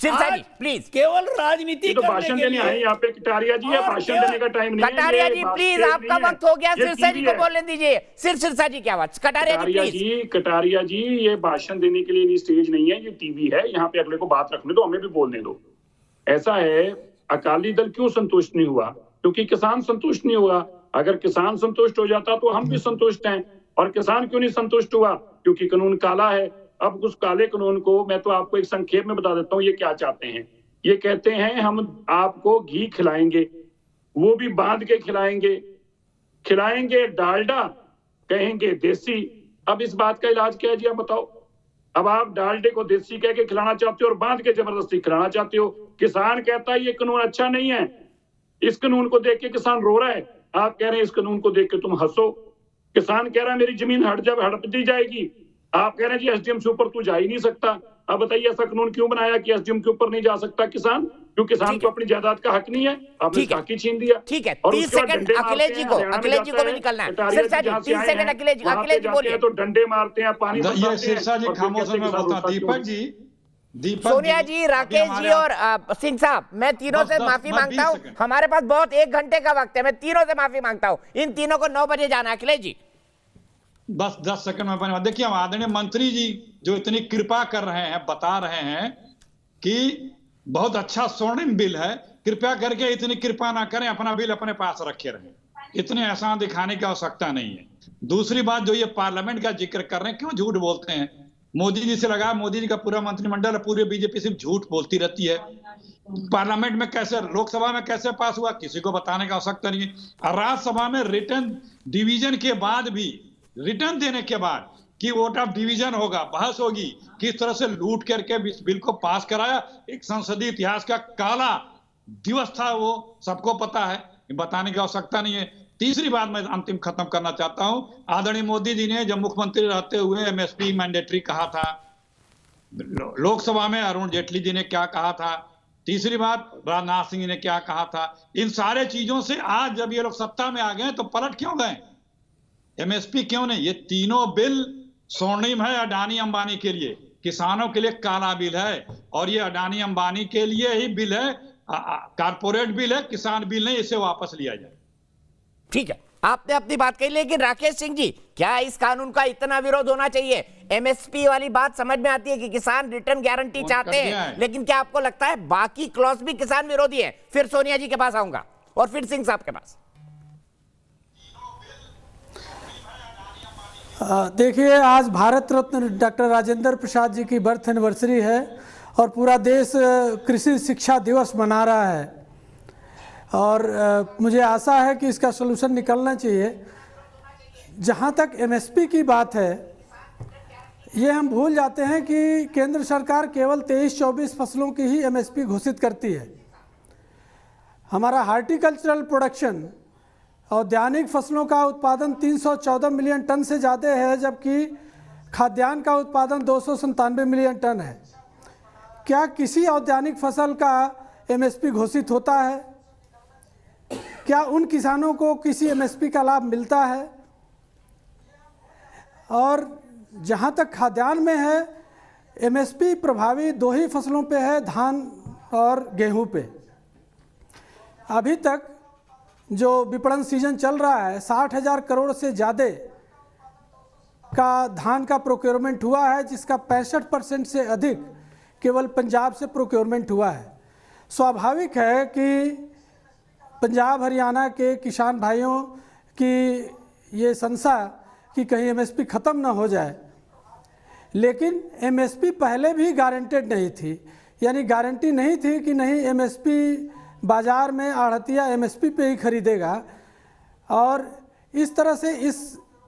सिरसा जी आज प्लीज। केवल राजनीति ये तो करने भाषण के देने लिए आए यहाँ पे कटारिया जी, है भाषण देने का टाइम नहीं है। कटारिया ये जी बात प्लीज, नहीं आपका है। वक्त हो गया। ये सिरसा जी टीवी को है। बोलने दीजिए। सिर्फ सिरसा जी की आवाज। कटारिया जी प्लीज। कटारिया जी, ये भाषण देने के लिए नहीं, स्टेज नहीं है, ये टीवी है। यहाँ पे अगले को बात रखने दो, हमें भी बोलने दो। ऐसा है, अकाली दल क्यों संतुष्ट नहीं हुआ? क्योंकि किसान संतुष्ट नहीं हुआ। अगर किसान संतुष्ट हो जाता तो हम भी संतुष्ट हैं। और किसान क्यों नहीं संतुष्ट हुआ? क्योंकि कानून काला है। अब उस काले कानून को मैं तो आपको एक संक्षेप में बता देता हूँ ये क्या चाहते हैं। ये कहते हैं हम आपको घी खिलाएंगे, वो भी बांध के खिलाएंगे डालडा, कहेंगे देसी। अब इस बात का इलाज क्या है जी, आप बताओ। अब आप डालडे को देसी कह के खिलाना चाहते हो और बांध के जबरदस्ती खिलाना चाहते हो। किसान कहता है ये कानून अच्छा नहीं है, इस कानून को देख के किसान रो रहा है। आप कह रहे हैं इस कानून को देख के तुम हंसो। किसान कह रहा है मेरी जमीन हड़प दी जाएगी। आप कह रहे हैं जी एसडीएम से ऊपर तू जा ही नहीं सकता। अब बताइए ऐसा कानून क्यों बनाया कि एसडीएम के ऊपर नहीं जा सकता किसान? क्यों किसान को अपनी जायदाद का हक नहीं है? आपने इसका हक ही छीन दिया। ठीक है, और 30 उसके बाद सेकंड डंडे मारते अखिलेश जी हैं, को, हरियाणा में अखिलेश जी जाता को भी है, निकलना है। कटारिया सिरसा जी, जहाँ से 30 आए सेकंड हैं, अखिलेश जी वहाँ पे जाते बोलिए। हैं तो डंडे मारते हैं, पानी ये बरसाते हैं, सिरसा जी और फिर खामोश कहते हैं में किसान बोलता। रोता क्यों दीपक नहीं? जी, सोनिया जी, राकेश जी और सिंह साहब, मैं तीनों से माफी मांगता हूँ। हमारे पास बहुत 1 घंटे का वक्त है, मैं तीनों से माफी मांगता हूँ। इन तीनों को 9 बजे जाना है। अखिलेश जी बस 10 सेकंड में बने। देखिए, हम आदरणीय मंत्री जी जो इतनी कृपा कर रहे हैं, बता रहे हैं कि बहुत अच्छा स्वर्णिम बिल है, कृपया करके इतनी कृपा ना करें, अपना बिल अपने पास रखे रहें। इतने आसान दिखाने की आवश्यकता नहीं है। दूसरी बात, जो ये पार्लियामेंट का जिक्र कर रहे हैं, क्यों झूठ बोलते हैं? मोदी जी से लगा, मोदी जी का पूरा मंत्रिमंडल, पूरी बीजेपी सिर्फ झूठ बोलती रहती है। पार्लियामेंट में कैसे, लोकसभा में कैसे पास हुआ, किसी को बताने की आवश्यकता नहीं है। और राज्यसभा में रिटर्न डिवीजन के बाद भी, रिटर्न देने के बाद कि वोट ऑफ डिवीजन होगा, बहस होगी, किस तरह से लूट करके इस बिल को पास कराया। एक संसदीय इतिहास का काला दिवस था, वो सबको पता है, बताने की आवश्यकता नहीं है। तीसरी बात मैं अंतिम खत्म करना चाहता हूं। आदरणीय मोदी जी ने जब मुख्यमंत्री रहते हुए एमएसपी मैंडेटरी कहा था, लोकसभा में अरुण जेटली जी ने क्या कहा था, तीसरी बात, राजनाथ सिंह ने क्या कहा था, इन सारे चीजों से आज जब ये लोग सत्ता में आ गए तो पलट क्यों गए? एमएसपी क्यों नहीं? ये तीनों बिल स्वर्णिम है अडानी अंबानी के लिए, किसानों के लिए काला बिल है, और ये अडानी अंबानी के लिए ही बिल है, कारपोरेट बिल है, किसान बिल नहीं, इसे वापस लिया जाए। ठीक है, आपने अपनी बात कही, लेकिन राकेश सिंह जी, क्या इस कानून का इतना विरोध होना चाहिए? एमएसपी वाली बात समझ में आती है कि किसान रिटर्न गारंटी चाहते हैं, लेकिन क्या आपको लगता है बाकी क्लॉज भी किसान विरोधी है? फिर सोनिया जी के पास आऊंगा और फिर सिंह साहब के पास। देखिए, आज भारत रत्न डॉक्टर राजेंद्र प्रसाद जी की बर्थ एनिवर्सरी है और पूरा देश कृषि शिक्षा दिवस मना रहा है, और मुझे आशा है कि इसका सलूशन निकलना चाहिए। जहाँ तक एमएसपी की बात है, ये हम भूल जाते हैं कि केंद्र सरकार केवल 23-24 फसलों की ही एमएसपी घोषित करती है। हमारा हार्टिकल्चरल प्रोडक्शन, औद्यानिक फसलों का उत्पादन 314 मिलियन टन से ज़्यादा है, जबकि खाद्यान्न का उत्पादन 297 मिलियन टन है। क्या किसी औद्यानिक फसल का एमएसपी घोषित होता है? क्या उन किसानों को किसी एमएसपी का लाभ मिलता है? और जहाँ तक खाद्यान्न में है, एमएसपी प्रभावी 2 ही फसलों पे है, धान और गेहूं पे। अभी तक जो विपणन सीजन चल रहा है, 60,000 करोड़ से ज़्यादा का धान का प्रोक्योरमेंट हुआ है, जिसका 65% से अधिक केवल पंजाब से प्रोक्योरमेंट हुआ है। स्वाभाविक है कि पंजाब हरियाणा के किसान भाइयों की ये संशा कि कहीं एमएसपी ख़त्म ना हो जाए, लेकिन एमएसपी पहले भी गारंटेड नहीं थी, यानी गारंटी नहीं थी कि नहीं एमएसपी बाज़ार में आढ़तिया एमएसपी पे ही खरीदेगा, और इस तरह से इस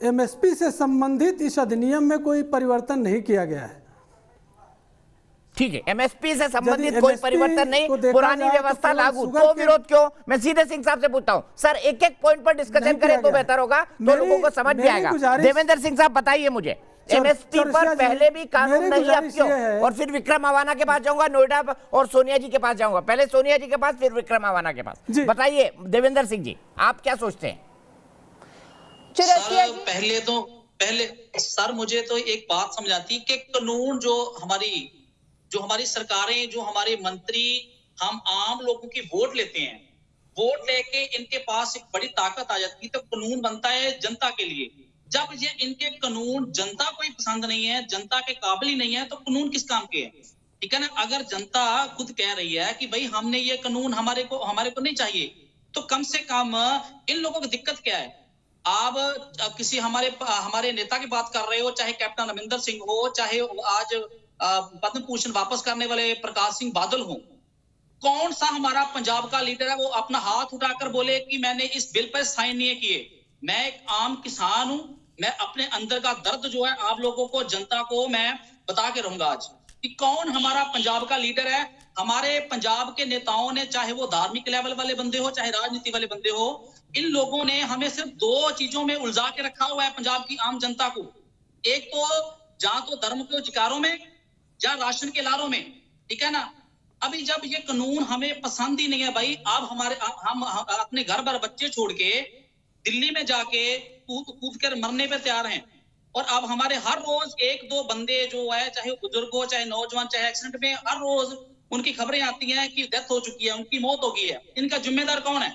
एमएसपी से संबंधित इस अधिनियम में कोई परिवर्तन नहीं किया गया है। ठीक है, एमएसपी से संबंधित कोई परिवर्तन नहीं, पुरानी व्यवस्था लागू, तो विरोध क्यों? मैं सीधे सिंह साहब से पूछता हूं। सर, एक एक पॉइंट पर डिस्कशन करें तो बेहतर होगा, तो लोगों को समझ में आएगा। देवेंद्र सिंह साहब बताइए मुझे, एमएसपी पर पहले भी कानून नहीं, अब क्यों? और फिर विक्रम आवाना के पास जाऊंगा, नोएडा और सोनिया जी के पास जाऊंगा, पहले सोनिया जी के पास फिर विक्रम आवाना के पास। बताइए देवेंद्र सिंह जी, आप क्या सोचते हैं? पहले सर मुझे तो एक बात समझ आती कि कानून जो हमारी सरकारें, जो हमारे मंत्री, हम आम लोगों की वोट लेते हैं, वोट लेके इनके पास एक बड़ी ताकत आ जाती है, तो कानून बनता है जनता के लिए। जब ये इनके कानून जनता को ही पसंद नहीं है, जनता के काबिल ही नहीं है, तो कानून किस काम के हैं? ठीक है ना। अगर जनता खुद कह रही है कि भाई हमने ये कानून हमारे को नहीं चाहिए, तो कम से कम इन लोगों की दिक्कत क्या है? आप किसी हमारे नेता की बात कर रहे हो, चाहे कैप्टन अमरिंदर सिंह हो, चाहे आज पद्म भूषण वापस करने वाले प्रकाश सिंह बादल हो, कौन सा हमारा पंजाब का लीडर है वो अपना हाथ उठाकर बोले कि मैंने इस बिल पर साइन नहीं किए? मैं एक आम किसान हूं, मैं अपने अंदर का दर्द जो है आप लोगों को, जनता को मैं बता के रहूंगा आज कि कौन हमारा पंजाब का लीडर है। हमारे पंजाब के नेताओं ने, चाहे वो धार्मिक लेवल वाले बंदे हो, चाहे राजनीति वाले बंदे हो, इन लोगों ने हमें सिर्फ 2 चीजों में उलझा के रखा हुआ है पंजाब की आम जनता को। एक तो जहां तो धर्म के चिकारों में, या राशन के लारों में, ठीक है ना। अभी जब ये कानून हमें पसंद ही नहीं है भाई, अब हम अपने घर बार बच्चे छोड़ के दिल्ली में जाके कूद कर मरने पे तैयार हैं, और अब हमारे हर रोज 1-2 बंदे जो है, चाहे बुजुर्ग हो, चाहे नौजवान, चाहे एक्सीडेंट में, हर रोज उनकी खबरें आती हैं कि डेथ हो चुकी है, उनकी मौत हो गई है। इनका जिम्मेदार कौन है?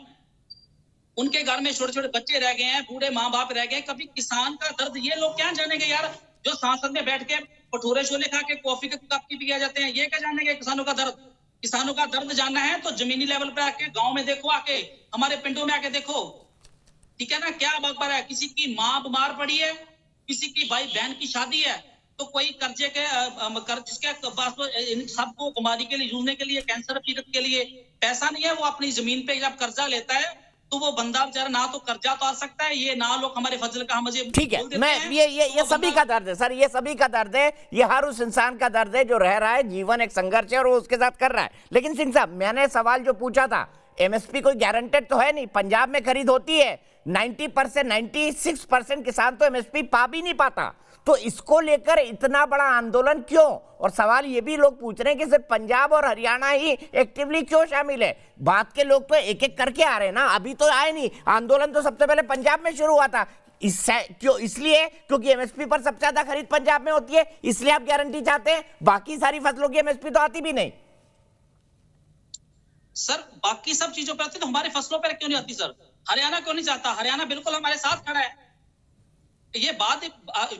उनके घर में छोटे छोटे बच्चे रह गए हैं, बूढ़े माँ बाप रह गए। कभी किसान का दर्द ये लोग क्या जानेंगे यार? जो संसद में बैठ के भटूरे छोले खा के कॉफी के कप पी के जाते हैं, ये क्या जानेंगे किसानों का दर्द? किसानों का दर्द जानना है तो जमीनी लेवल पे आके गांव में देखो, आके हमारे पिंडों में आके देखो, ठीक है ना। क्या बात है? किसी की माँ बीमार पड़ी है, किसी की भाई बहन की शादी है, तो कोई कर्जे के जिसके पास सबको बीमारी के लिए, जूझने के लिए, कैंसर पीड़ित के लिए पैसा नहीं है, वो अपनी जमीन पे जब कर्जा लेता है तो वो बंदा बेचारा ना तो कर्जा उतार सकता है, ये ना लोग हमारे फजल का मुझे ठीक है। मैं ये सभी का दर्द है सर, ये सभी का दर्द है, ये हर उस इंसान का दर्द है जो रह रहा है, जीवन एक संघर्ष है और वो उसके साथ कर रहा है। लेकिन सिंह साहब, मैंने सवाल जो पूछा था, एमएसपी कोई गारंटेड तो है नहीं, पंजाब में खरीद होती है, 90%, 96% किसान तो एमएसपी पा भी नहीं पाता। तो इसको लेकर इतना बड़ा आंदोलन क्यों? और सवाल ये भी लोग पूछ रहे हैं कि सिर्फ पंजाब और हरियाणा ही एक्टिवली क्यों शामिल है? बात के लोग तो एक एक करके आ रहे हैं ना, अभी तो आए नहीं। आंदोलन तो सबसे पहले पंजाब में शुरू हुआ था। क्यों? इसलिए क्योंकि एमएसपी पर सबसे ज्यादा खरीद पंजाब में होती है, इसलिए आप गारंटी चाहते हैं। बाकी सारी फसलों की एमएसपी तो आती भी नहीं। सर बाकी सब चीजों पर आती तो हमारी फसलों पर क्यों नहीं आती सर? हरियाणा क्यों नहीं चाहता? हरियाणा बिल्कुल हमारे साथ खड़ा है। ये बात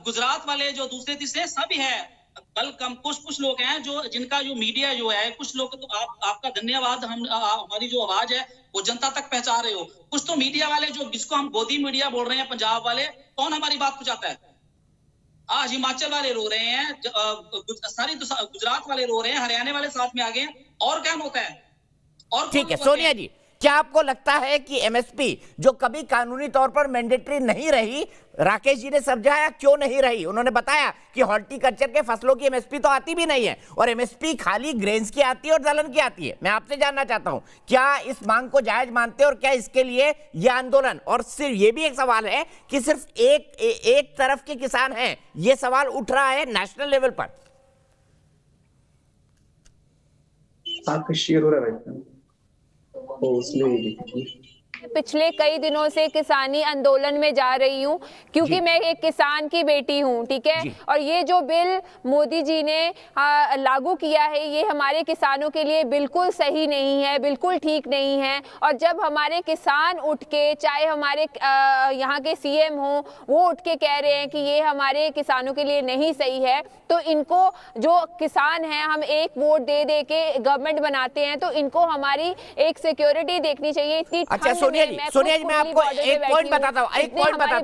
गुजरात वाले जो दूसरे तीसरे सभी है, कल कम कुछ लोग हैं जो जिनका जो मीडिया जो है, कुछ लोग तो आपका धन्यवाद, हमारी जो आवाज है वो जनता तक पहुंचा रहे हो। कुछ तो मीडिया वाले जो जिसको हम गोदी मीडिया बोल रहे हैं, पंजाब वाले, कौन हमारी बात पहुंचाता है? आज हिमाचल वाले रो रहे हैं, सारी गुजरात वाले रो रहे हैं, हरियाणा वाले साथ में आ गए, और क्या होता है? और ठीक है सोनिया जी, क्या आपको लगता है कि एमएसपी जो कभी कानूनी तौर पर मैंडेटरी नहीं रही, राकेश जी ने समझाया क्यों नहीं रही? उन्होंने बताया कि हॉर्टिकल्चर के फसलों की एमएसपी तो आती भी नहीं है, और एमएसपी खाली ग्रेन्स की आती है और दलहन की आती है। मैं आपसे जानना चाहता हूं, क्या इस मांग को जायज मानते हैं और क्या इसके लिए यह आंदोलन? और सिर्फ ये भी एक सवाल है कि सिर्फ एक तरफ के किसान हैं, यह सवाल उठ रहा है नेशनल लेवल पर। आपका शेयर हो रहा है भाई, पिछले कई दिनों से किसानी आंदोलन में जा रही हूँ, क्योंकि मैं एक किसान की बेटी हूँ, ठीक है। और ये जो बिल मोदी जी ने लागू किया है, ये हमारे किसानों के लिए बिल्कुल सही नहीं है, बिल्कुल ठीक नहीं है। और जब हमारे किसान उठ के, चाहे हमारे यहाँ के सीएम हो, वो उठ के कह रहे हैं कि ये हमारे किसानों के लिए नहीं सही है, तो इनको, जो किसान हैं, हम एक वोट दे दे के गवर्नमेंट बनाते हैं, तो इनको हमारी एक सिक्योरिटी देखनी चाहिए। इतनी अच्छा सोनिया जी, मैं आपको एक पॉइंट बताता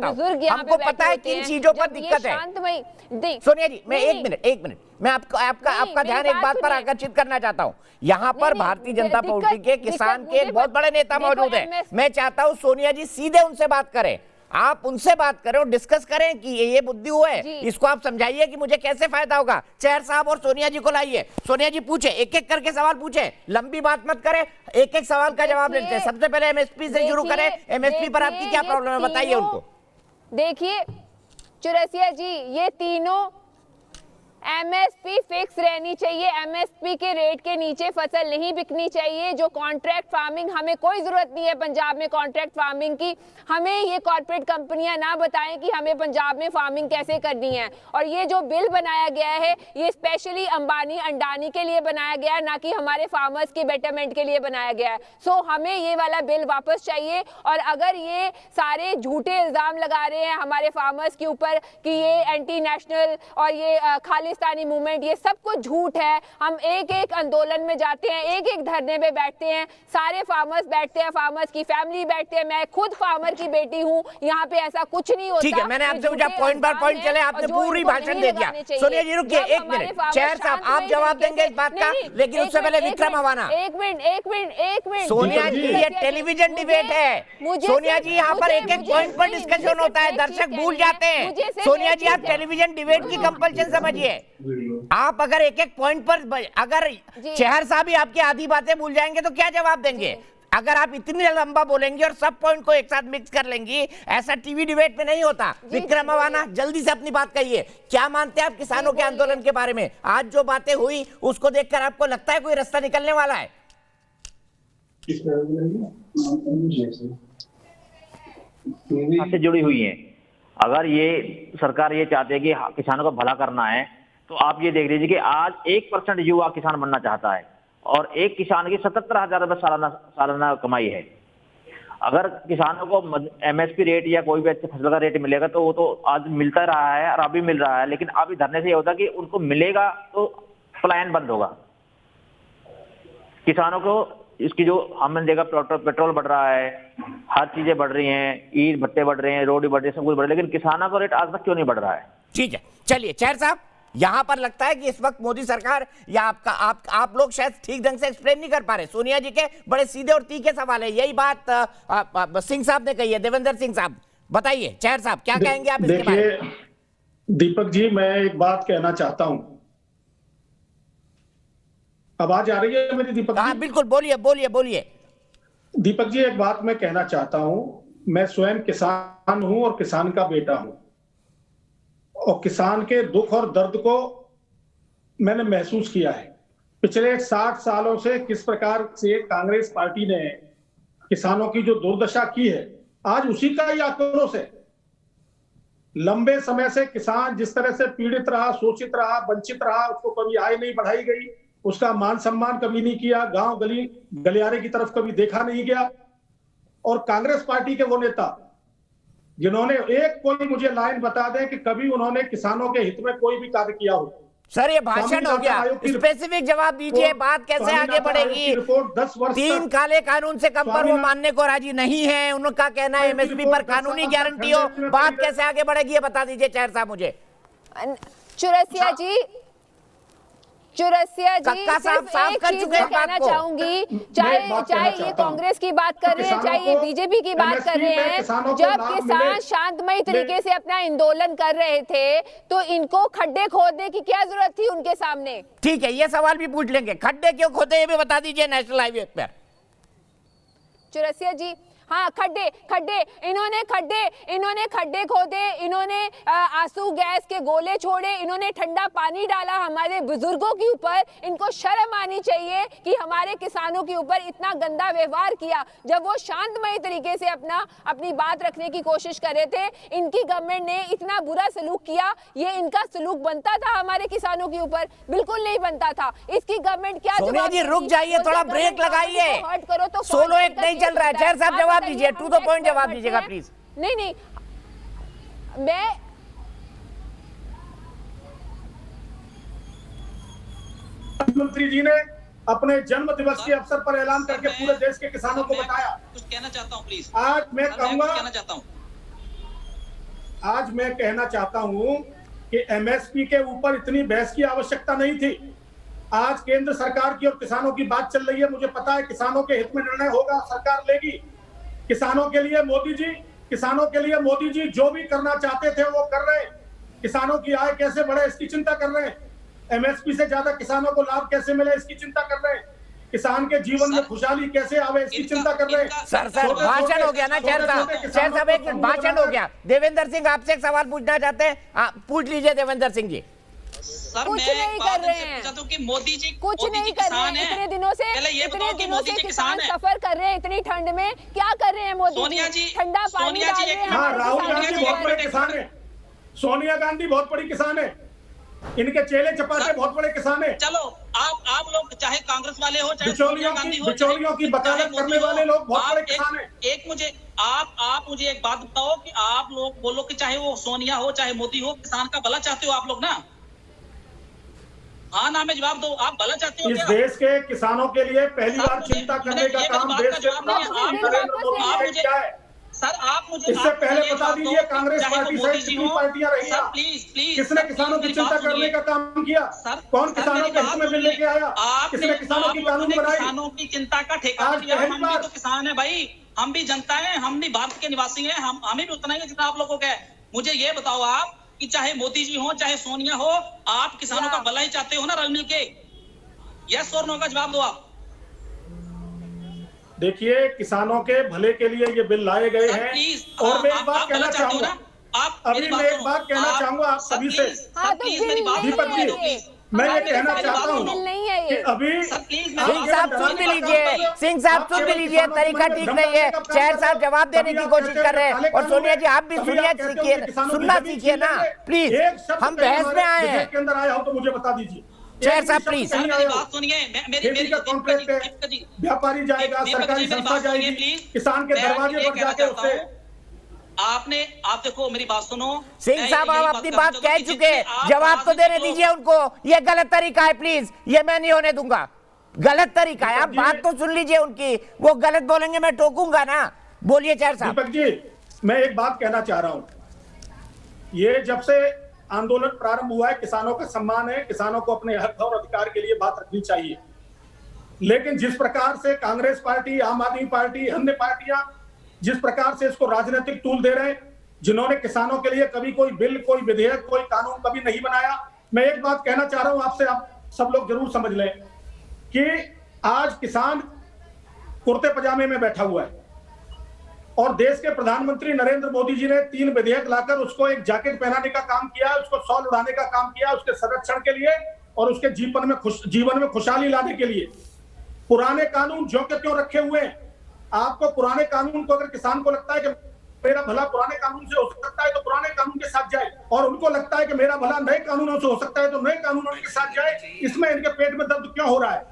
हूँ, हमको पता है किन चीजों पर दिक्कत है। सोनिया जी, मैं एक मिनट मैं आपका ध्यान एक बात पर आकर्षित करना चाहता हूँ। यहाँ पर भारतीय जनता पार्टी के किसान के बहुत बड़े नेता मौजूद हैं। मैं चाहता हूँ सोनिया जी सीधे उनसे बात करें, आप उनसे बात करें और डिस्कस करें कि ये बुद्धि हुआ है, इसको आप समझाइए कि मुझे कैसे फायदा होगा। चेहर साहब और सोनिया जी को लाइए। सोनिया जी पूछे, एक एक करके सवाल पूछे, लंबी बात मत करें, एक एक सवाल का जवाब लेते हैं। सबसे पहले एमएसपी से शुरू करें। एमएसपी पर आपकी क्या प्रॉब्लम है, बताइए उनको। देखिए चौरसिया जी, ये तीनों एमएसपी फिक्स रहनी चाहिए। एमएसपी के रेट के नीचे फसल नहीं बिकनी चाहिए। जो कॉन्ट्रैक्ट फार्मिंग, हमें कोई जरूरत नहीं है पंजाब में कॉन्ट्रैक्ट फार्मिंग की। हमें ये कॉर्पोरेट कंपनियां ना बताएं कि हमें पंजाब में फार्मिंग कैसे करनी है। और ये जो बिल बनाया गया है, ये स्पेशली अंबानी अंडानी के लिए बनाया गया है, ना कि हमारे फार्मर्स के बेटरमेंट के लिए बनाया गया है। सो हमें ये वाला बिल वापस चाहिए। और अगर ये सारे झूठे इल्जाम लगा रहे हैं हमारे फार्मर्स के ऊपर कि ये एंटी नेशनल और ये खालिस्तानी मूवमेंट, ये सब कुछ झूठ है। हम एक एक आंदोलन में जाते हैं, एक एक धरने पे बैठते हैं, सारे फार्मर्स बैठते हैं, फार्मर्स की फैमिली बैठते हैं। मैं खुद फार्मर की बेटी हूँ, यहाँ पे ऐसा कुछ नहीं होता। ठीक है, मैंने आपसे पूछा, पॉइंट बार पॉइंट चले, आपने पूरी भाषण दे दिया। सोनिया जी रुकिए एक मिनट, चेहर साहब आप जवाब देंगे इस बात का, लेकिन उससे पहले विक्रम हवाना। एक मिनट सोनिया जी, ये टेलीविजन डिबेट है। सोनिया जी, यहाँ पर एक एक पॉइंट पर डिस्कशन होता है, दर्शक भूल जाते हैं। सोनिया जी, आप टेलीविजन डिबेट की कंपल्शन समझिए। आप अगर एक एक पॉइंट पर, अगर चेहर साहब ही आपकी आधी बातें भूल जाएंगे तो क्या जवाब देंगे? अगर आप इतनी लंबा बोलेंगे और सब पॉइंट को एक साथ मिक्स कर लेंगी, ऐसा टीवी डिबेट में नहीं होता। विक्रम अवाना, जल्दी से अपनी बात कहिए। क्या मानते हैं आप किसानों के आंदोलन के बारे में? आज जो बातें हुई उसको देखकर आपको लगता है कोई रास्ता निकलने वाला है? से जुड़ी हुई है। अगर ये सरकार ये चाहती है कि किसानों का भला करना है, तो आप ये देख लीजिए कि आज 1% युवा किसान बनना चाहता है और एक किसान की 77,000 रुपये सालाना कमाई है। अगर किसानों को एमएसपी रेट या कोई भी अच्छे फसल का रेट मिलेगा तो वो तो आज मिलता रहा है और अभी मिल रहा है, लेकिन अभी धरने से ये होता कि उनको मिलेगा तो पलायन बंद होगा। किसानों को इसकी जो हमने देखा, पेट्रोल बढ़ रहा है, हर चीजें बढ़ रही हैं, ईंट भट्टे बढ़ रहे हैं, रोड बढ़ रही है, सब कुछ बढ़ रहा है, लेकिन किसानों का रेट आज तक क्यों नहीं बढ़ रहा है? ठीक है, चलिए चेहर साहब, यहां पर लगता है कि इस वक्त मोदी सरकार या आप लोग शायद ठीक ढंग से एक्सप्लेन नहीं कर पा रहे। सोनिया जी के बड़े सीधे और तीखे सवाल है, यही बात सिंह साहब ने कही है, देवेंद्र सिंह साहब। बताइए चेहर साहब, क्या कहेंगे आप इसके बारे में? दीपक जी, मैं एक बात कहना चाहता हूं। आवाज आ रही है मेरी दीपक जी? हाँ बिल्कुल, बोलिए। दीपक जी, एक बात मैं कहना चाहता हूं। मैं स्वयं किसान हूं और किसान का बेटा हूं, और किसान के दुख और दर्द को मैंने महसूस किया है। पिछले 60 सालों से किस प्रकार से कांग्रेस पार्टी ने किसानों की जो दुर्दशा की है, आज उसी का ही आक्रोश है। लंबे समय से किसान जिस तरह से पीड़ित रहा, शोषित रहा, वंचित रहा, उसको कभी आय नहीं बढ़ाई गई, उसका मान सम्मान कभी नहीं किया, गांव गली गलियारे की तरफ कभी देखा नहीं गया। और कांग्रेस पार्टी के वो नेता जिन्होंने एक कोई मुझे लाइन बता दें कि कभी उन्होंने किसानों के हित में कोई भी कार्य किया हो। सर ये भाषण हो गया, स्पेसिफिक जवाब दीजिए, बात कैसे आगे बढ़ेगी? 3 काले कानून से कम पर वो मानने को राजी नहीं है, उनका कहना है एमएसपी पर कानूनी गारंटी हो, बात कैसे आगे बढ़ेगी ये बता दीजिए चेयर साहब मुझे। चौरसिया जी कक्का साहब साफ कर चुके हैं बात कहना को। चाहूंगी, चाहे ये कांग्रेस की बात कर रहे हैं, चाहे ये बीजेपी की बात कर रहे हैं, जब किसान शांतमयी तरीके से अपना आंदोलन कर रहे थे तो इनको खड्डे खोदने की क्या जरूरत थी उनके सामने? ठीक है, ये सवाल भी पूछ लेंगे, खड्डे क्यों खोदे ये भी बता दीजिए नेशनल हाईवे पर। चौरसिया जी, हाँ खड्डे इन्होंने खड्डे खोदे, इन्होंने आंसू गैस के गोले छोड़े, इन्होंने ठंडा पानी डाला हमारे बुजुर्गों के ऊपर। इनको शर्म आनी चाहिए कि हमारे किसानों के ऊपर इतना गंदा व्यवहार किया जब वो शांतमय तरीके से अपनी बात रखने की कोशिश कर रहे थे। इनकी गवर्नमेंट ने इतना बुरा सलूक किया, ये इनका सलूक बनता था हमारे किसानों के ऊपर? बिल्कुल नहीं बनता था। इसकी गवर्नमेंट क्या सोनिया जी रुक जाइए, थोड़ा ब्रेक लगाइए, सोलो एक नहीं चल रहा है। चेयर साहब जवाब दीजिए, टू द पॉइंट जवाब दीजिएगा प्लीज। नहीं मैं मुख्यमंत्री जी ने अपने जन्म दिवस के अवसर पर ऐलान करके पूरे देश के किसानों को बताया। कुछ कहना चाहता हूं प्लीज। आज मैं कहूंगा, कहना चाहता हूं आज मैं कहना चाहता हूं कि एमएसपी के ऊपर इतनी बहस की आवश्यकता नहीं थी। आज केंद्र सरकार की और किसानों की बात चल रही है। मुझे पता है किसानों के हित में निर्णय होगा, सरकार लेगी। किसानों के लिए मोदी जी जो भी करना चाहते थे वो कर रहे हैं। किसानों की आय कैसे बढ़े इसकी चिंता कर रहे हैं। एमएसपी से ज्यादा किसानों को लाभ कैसे मिले इसकी चिंता कर रहे हैं। किसान के जीवन में खुशहाली कैसे आवे इसकी चिंता कर रहे हैं। सर भाषण हो गया ना चेयर साहब, एक भाषण हो गया। देवेंद्र सिंह आपसे एक सवाल पूछना चाहते हैं, पूछ लीजिए देवेंद्र सिंह जी। सर कुछ नहीं कर रहे हैं, कि मोदी जी कुछ नहीं कर रहे हैं। इतने दिनों से किसान सफर कर रहे हैं इतनी ठंड में, क्या कर रहे हैं मोदी जी? ठंडा पानी डाल रहे हैं। हाँ, राहुल गांधी बहुत बड़े किसान है, सोनिया गांधी बहुत बड़ी किसान है, इनके चेले चपाटे बहुत बड़े किसान है। चलो आप लोग चाहे कांग्रेस वाले हो चाहे बिचौलियों की वकालत करने वाले लोग बहुत बड़े किसान है। एक मुझे आप मुझे एक बात बताओ कि आप लोग बोलो कि चाहे वो सोनिया हो चाहे मोदी हो, किसान का भला चाहते हो आप लोग ना? हाँ ना में जवाब दो, आप भला चाहते हो इस क्या? देश के किसानों के लिए पहली बार चिंता करने का काम देश के प्रधानमंत्री नरेंद्र मोदी ने किया है। सर आप मुझे इससे पहले बता दीजिए कांग्रेस पार्टी सहित कितनी पार्टियां रही हैं, प्लीज किसने किसानों की चिंता करने का काम किया? कौन किसानों के हित में बिल लेके आया? किसने किसानों की कानून बनाई? किसानों की चिंता का ठेका लिया। हम भी तो किसान है भाई, हम भी जनता है, हम भी भारत के निवासी हैं, हमें भी उतना ही जितना आप लोगों का है। मुझे ये बताओ आप कि चाहे मोदी जी हो चाहे सोनिया हो, आप किसानों का भला ही चाहते हो ना रल मिल के? यस और नो का जवाब दो आप। देखिए किसानों के भले के लिए ये बिल लाए गए हैं। और मैं एक बात कहना चाहूंगा, आप सभी से, दीपक जी मैं ये कहना चाहता हूँ कि अभी सिंह साहब सुन भी लीजिए, तरीका ठीक नहीं है। चेयर साहब जवाब देने की कोशिश कर रहे हैं और सोनिया जी आप भी सुनना सीखिए ना प्लीज। हम बहस में आए हैं। के अंदर आया हो तो मुझे बता दीजिए। चेयर साहब प्लीज खेती का कॉन्ट्रैक्ट है, व्यापारी जाएगा, सरकारी संस्था जाएगी, किसान के दरवाजे पर जाके उससे आप देखो मेरी बात सुनो। सिंह साहब आप अपनी बात कह चुके हैं, जवाब तो देने दीजिए उनको। ये गलत तरीका है प्लीज, ये मैं नहीं होने दूंगा। गलत तरीका है, आप बात तो सुन लीजिए उनकी। वो गलत बोलेंगे मैं टोकूंगा ना। बोलिए चेयर साहब। दीपक जी मैं एक बात कहना चाह रहा हूं, ये जब से आंदोलन प्रारंभ हुआ है किसानों का सम्मान है, किसानों को अपने हक और अधिकार के लिए बात रखनी चाहिए। लेकिन जिस प्रकार से कांग्रेस पार्टी, आम आदमी पार्टी, अन्य पार्टियां जिस प्रकार से इसको राजनीतिक टूल दे रहे हैं, जिन्होंने किसानों के लिए कभी कोई बिल, कोई विधेयक, कोई कानून कभी नहीं बनाया। मैं एक बात कहना चाह रहा हूं आपसे, आप सब लोग जरूर समझ लें कि आज किसान कुर्ते पजामे में बैठा हुआ है, और देश के प्रधानमंत्री नरेंद्र मोदी जी ने 3 विधेयक लाकर उसको एक जैकेट पहनाने का काम किया, उसको शॉल उड़ाने का काम किया, उसके संरक्षण के लिए और उसके जीवन में खुशहाली लाने के लिए। पुराने कानून ज्यों के त्यों रखे हुए हैं। आपको पुराने कानून को, अगर किसान को लगता है कि मेरा भला पुराने कानून से हो सकता है तो पुराने कानून के साथ जाए, और उनको लगता है कि मेरा भला नए कानूनों से हो सकता है तो नए कानूनों के साथ जाए। इसमें इनके पेट में दर्द क्यों हो रहा है?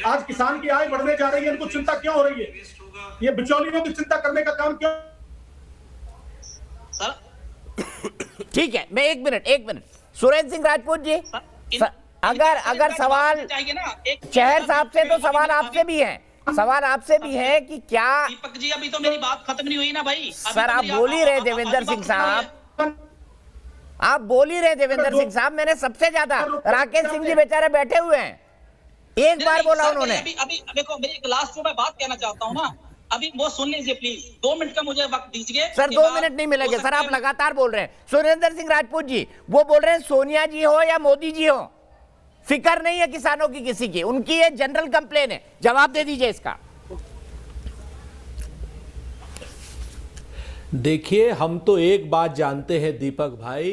आज किसान की आय बढ़ने जा रही है, इनको चिंता क्यों हो रही है? ये बिचौलियों की चिंता करने का काम क्यों? ठीक है, मैं एक मिनट सुरेंद्र सिंह राजपूत जी, अगर सवाल चहर साहब से, तो सवाल आपसे भी है, सवाल आपसे भी है कि क्या दीपक जी अभी तो मेरी बात खत्म नहीं हुई ना भाई। सर आप बोल ही रहे देवेंद्र सिंह साहब, आप बोल ही रहे देवेंद्र सिंह साहब। मैंने सबसे ज्यादा, राकेश सिंह जी बेचारे बैठे हुए हैं, एक बार बोला उन्होंने। अभी देखो, मेरी एक लास्ट जो मैं बात कहना चाहता हूँ ना, अभी वो सुन लीजिए प्लीज, 2 मिनट का मुझे वक्त दीजिए। सर 2 मिनट नहीं मिलेंगे सर, आप लगातार बोल रहे हैं। सुरेंद्र सिंह राजपूत जी वो बोल रहे हैं सोनिया जी हो या मोदी जी हो, फिक्र नहीं है किसानों की किसी की, उनकी ये जनरल कंप्लेन है। जवाब दे दीजिए इसका। देखिए, हम तो एक बात जानते हैं दीपक भाई,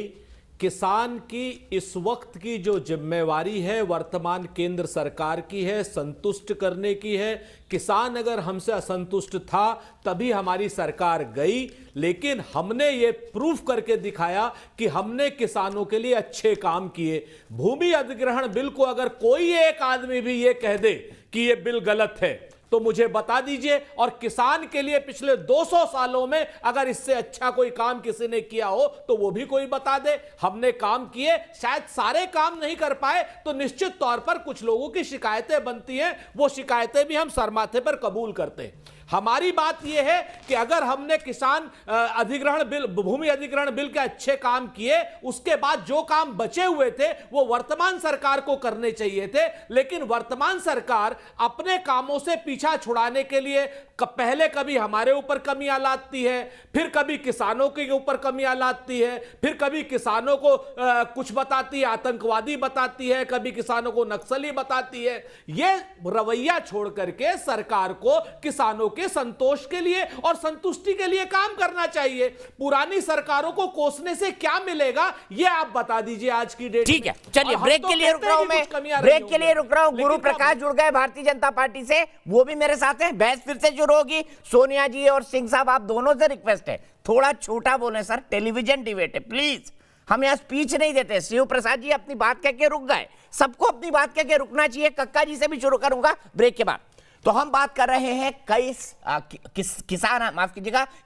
किसान की इस वक्त की जो जिम्मेवारी है वर्तमान केंद्र सरकार की है, संतुष्ट करने की है। किसान अगर हमसे असंतुष्ट था तभी हमारी सरकार गई, लेकिन हमने ये प्रूफ करके दिखाया कि हमने किसानों के लिए अच्छे काम किए। भूमि अधिग्रहण बिल को अगर कोई एक आदमी भी ये कह दे कि ये बिल गलत है तो मुझे बता दीजिए, और किसान के लिए पिछले 200 सालों में अगर इससे अच्छा कोई काम किसी ने किया हो तो वो भी कोई बता दे। हमने काम किए, शायद सारे काम नहीं कर पाए तो निश्चित तौर पर कुछ लोगों की शिकायतें बनती हैं, वो शिकायतें भी हम सरमाथे पर कबूल करते हैं। हमारी बात यह है कि अगर हमने किसान अधिग्रहण बिल, भूमि अधिग्रहण बिल के अच्छे काम किए, उसके बाद जो काम बचे हुए थे वो वर्तमान सरकार को करने चाहिए थे, लेकिन वर्तमान सरकार अपने कामों से पीछा छुड़ाने के लिए पहले कभी हमारे ऊपर कमियां लाती है, फिर कभी किसानों के ऊपर कमियां लाती है, फिर कभी किसानों को कुछ बताती है, आतंकवादी बताती है, कभी किसानों को नक्सली बताती है। यह रवैया छोड़ करके सरकार को किसानों के संतोष के लिए और संतुष्टि के लिए काम करना चाहिए। पुरानी सरकारों को कोसने से क्या मिलेगा ये आप बता दीजिए आज की डेट। ठीक है, चलिए ब्रेक के लिए रुक रहा हूं मैं, ब्रेक के लिए रुक रहा हूं। गुरु प्रकाश जुड़ गए भारतीय जनता पार्टी से, वो भी मेरे साथ हैं। बहस फिर से शुरू होगी। सोनिया जी और सिंह साहब, आप दोनों से रिक्वेस्ट है थोड़ा छोटा बोलें सर, टेलीविजन डिबेट है प्लीज, हम यहाँ स्पीच नहीं देते। शिव प्रसाद जी अपनी बात कह के रुक गए, सबको अपनी बात कह के रुकना चाहिए। कक्का जी से भी शुरू करूंगा ब्रेक के बाद। तो हम बात कर रहे हैं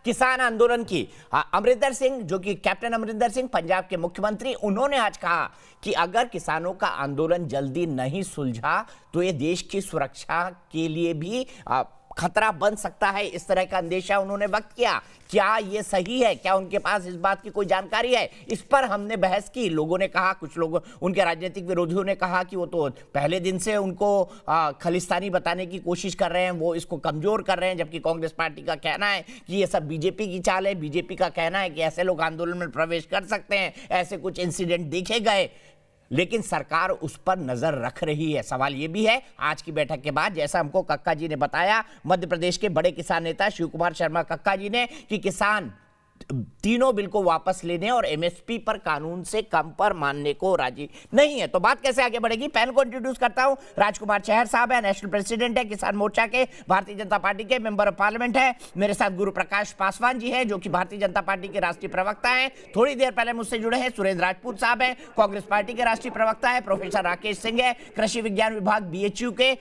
किसान आंदोलन की। अमरिंदर सिंह, जो कि कैप्टन अमरिंदर सिंह पंजाब के मुख्यमंत्री, उन्होंने आज कहा कि अगर किसानों का आंदोलन जल्दी नहीं सुलझा तो ये देश की सुरक्षा के लिए भी खतरा बन सकता है। इस तरह का अंदेशा उन्होंने व्यक्त किया। क्या ये सही है? क्या उनके पास इस बात की कोई जानकारी है? इस पर हमने बहस की। लोगों ने कहा, कुछ लोग, उनके राजनीतिक विरोधियों ने कहा कि वो तो पहले दिन से उनको खालिस्तानी बताने की कोशिश कर रहे हैं, वो इसको कमजोर कर रहे हैं, जबकि कांग्रेस पार्टी का कहना है कि ये सब बीजेपी की चाल है। बीजेपी का कहना है कि ऐसे लोग आंदोलन में प्रवेश कर सकते हैं, ऐसे कुछ इंसिडेंट देखे गए, लेकिन सरकार उस पर नजर रख रही है। सवाल यह भी है आज की बैठक के बाद, जैसा हमको कक्का जी ने बताया, मध्य प्रदेश के बड़े किसान नेता शिव कुमार शर्मा कक्का जी ने, कि किसान तीनों बिल को वापस लेने और एमएसपी पर कानून से कम पर मानने को राजी नहीं है। तो बात कैसे आगे बढ़ेगी? पैनल को इंट्रोड्यूस करता हूं। राजकुमार चहर साहब है, नेशनल प्रेसिडेंट है किसान मोर्चा के, भारतीय जनता पार्टी के मेंबर ऑफ पार्लियामेंट है। मेरे साथ गुरु प्रकाश पासवान जी है, जो कि भारतीय जनता पार्टी के राष्ट्रीय प्रवक्ता हैं। थोड़ी देर पहले मुझसे जुड़े हैं सुरेंद्र राजपूत साहब हैं, कांग्रेस पार्टी के राष्ट्रीय प्रवक्ता है। प्रोफेसर राकेश सिंह है, कृषि विज्ञान विभाग बीएचयू के।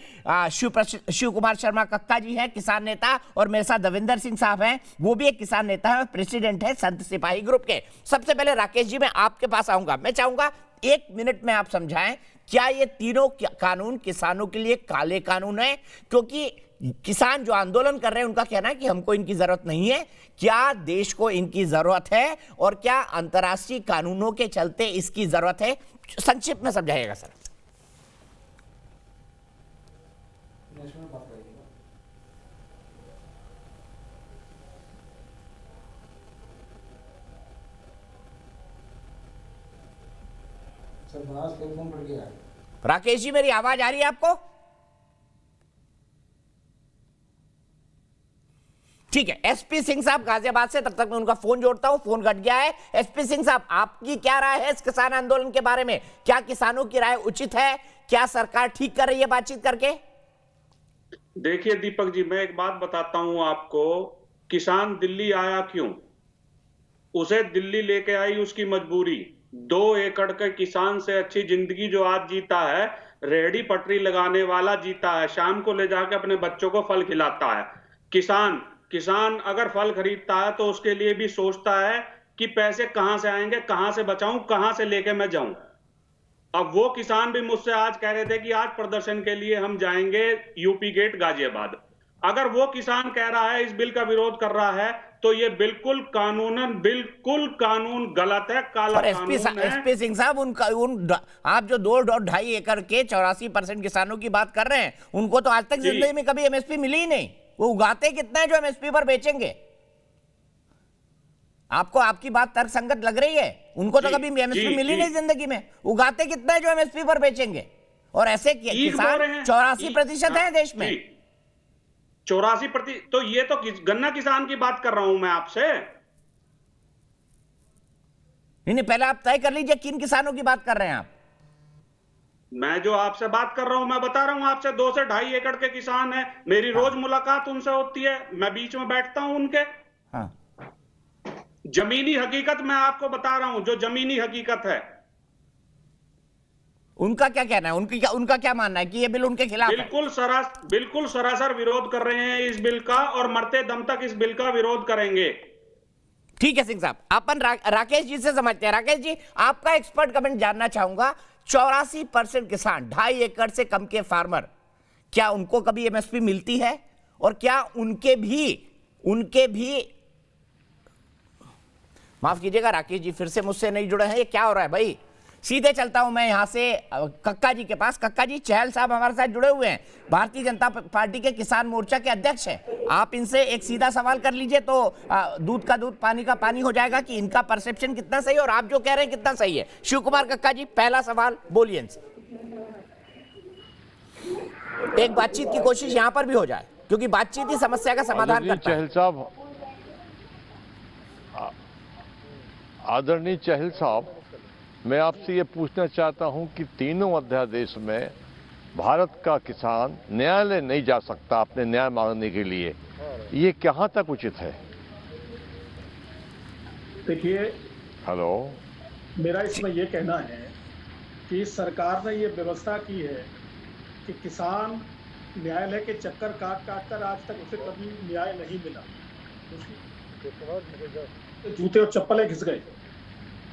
शिव कुमार शर्मा कक्का जी है, किसान नेता। और मेरे साथ देवेंद्र सिंह साहब हैं, वो भी एक किसान नेता है, प्रेसिडेंट है संत सिपाही ग्रुप के। सबसे पहले राकेश जी, मैं आपके पास आऊंगा। मैं चाहूंगा 1 मिनट में आप समझाएं, क्या ये तीनों कानून किसानों के लिए काले कानून है? क्योंकि किसान जो आंदोलन कर रहे हैं उनका कहना है कि हमको इनकी जरूरत नहीं है। क्या देश को इनकी जरूरत है और क्या अंतर्राष्ट्रीय कानूनों के चलते इसकी जरूरत है? संक्षिप्त में समझाइएगा सर। राकेश जी, मेरी आवाज आ रही है आपको? ठीक है, एसपी सिंह साहब गाजियाबाद से, तब तक मैं उनका फोन जोड़ता हूं, फोन कट गया है। एसपी सिंह साहब, आपकी क्या राय है इस किसान आंदोलन के बारे में? क्या किसानों की राय उचित है? क्या सरकार ठीक कर रही है बातचीत करके? देखिए दीपक जी, मैं एक बात बताता हूं आपको, किसान दिल्ली आया क्यों? उसे दिल्ली लेके आई उसकी मजबूरी। 2 एकड़ के किसान से अच्छी जिंदगी जो आज जीता है, रेहड़ी पटरी लगाने वाला जीता है, शाम को ले जाके अपने बच्चों को फल खिलाता है। किसान अगर फल खरीदता है तो उसके लिए भी सोचता है कि पैसे कहां से आएंगे, कहां से बचाऊं, कहां से लेके मैं जाऊं। अब वो किसान भी मुझसे आज कह रहे थे कि आज प्रदर्शन के लिए हम जाएंगे यूपी गेट गाजियाबाद। अगर वो किसान कह रहा है, इस बिल का विरोध कर रहा है, तो ये बिल्कुल कानून गलत है, काला कानून है। एसपी सिंह साहब, आप जो 2.5 एकड़ के 84% किसानों की बात कर रहे हैं, उनको तो आज तक जिंदगी में कभी एमएसपी मिली ही नहीं। वो उगाते कितना है जो एमएसपी पर बेचेंगे? आपको आपकी बात तर्कसंगत लग रही है? उनको तो कभी एमएसपी मिली नहीं जिंदगी में। उगाते कितना है जो एमएसपी पर बेचेंगे? और ऐसे किसान 84% है देश में। 84%। तो ये तो गन्ना किसान की बात कर रहा हूं मैं आपसे। नहीं, पहले आप तय कर लीजिए किन किसानों की बात कर रहे हैं आप। मैं जो आपसे बात कर रहा हूं, मैं बता रहा हूं आपसे, 2 से 2.5 एकड़ के किसान हैं। मेरी रोज मुलाकात उनसे होती है, मैं बीच में बैठता हूं उनके। हाँ। जमीनी हकीकत मैं आपको बता रहा हूं, जो जमीनी हकीकत है। उनका क्या कहना है? उनका क्या मानना है कि ये बिल उनके खिलाफ है? बिल्कुल सरासर विरोध कर रहे हैं इस बिल का, और मरते दम तक इस बिल का विरोध करेंगे। ठीक है सिंह साहब, अपन राकेश जी से समझते हैं। राकेश जी, आपका एक्सपर्ट कमेंट जानना चाहूंगा। 84% किसान, 2.5 एकड़ से कम के फार्मर, क्या उनको कभी एमएसपी मिलती है? और क्या उनके भी माफ कीजिएगा राकेश जी फिर से मुझसे नहीं जुड़े हैं, ये क्या हो रहा है भाई? सीधे चलता हूं मैं यहां से कक्का जी के पास। कक्का जी, चहल साहब हमारे साथ जुड़े हुए हैं, भारतीय जनता पार्टी के किसान मोर्चा के अध्यक्ष हैं। आप इनसे एक सीधा सवाल कर लीजिए तो दूध का दूध पानी का पानी हो जाएगा कि इनका परसेप्शन कितना सही है और आप जो कह रहे हैं कितना सही है। शिव कुमार कक्का जी, पहला सवाल बोलिए इनसे। एक बातचीत की कोशिश यहां पर भी हो जाए, क्योंकि बातचीत ही समस्या का समाधान करता है। चहल साहब, आदरणीय चहल साहब, मैं आपसे ये पूछना चाहता हूं कि तीनों अध्यादेश में भारत का किसान न्यायालय नहीं जा सकता अपने न्याय मांगने के लिए, ये कहां तक उचित है? देखिए, हेलो, मेरा इसमें यह कहना है कि सरकार ने ये व्यवस्था की है कि किसान न्यायालय के चक्कर काट कर आज तक उसे कभी न्याय नहीं मिला। जूते और चप्पलें घिस गए,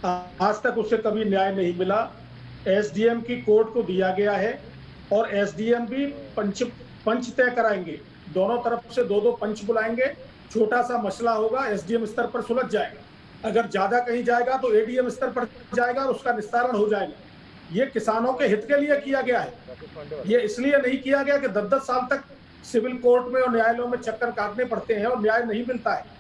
आज तक उससे कभी न्याय नहीं मिला। एसडीएम की कोर्ट को दिया गया है और एसडीएम भी पंच तय कराएंगे, दोनों तरफ से 2-2 पंच बुलाएंगे। छोटा सा मसला होगा, एसडीएम स्तर पर सुलझ जाएगा। अगर ज्यादा कहीं जाएगा तो एडीएम स्तर पर जाएगा और उसका निस्तारण हो जाएगा। ये किसानों के हित के लिए किया गया है, ये इसलिए नहीं किया गया कि 10-10 साल तक सिविल कोर्ट में और न्यायालयों में चक्कर काटने पड़ते हैं और न्याय नहीं मिलता है।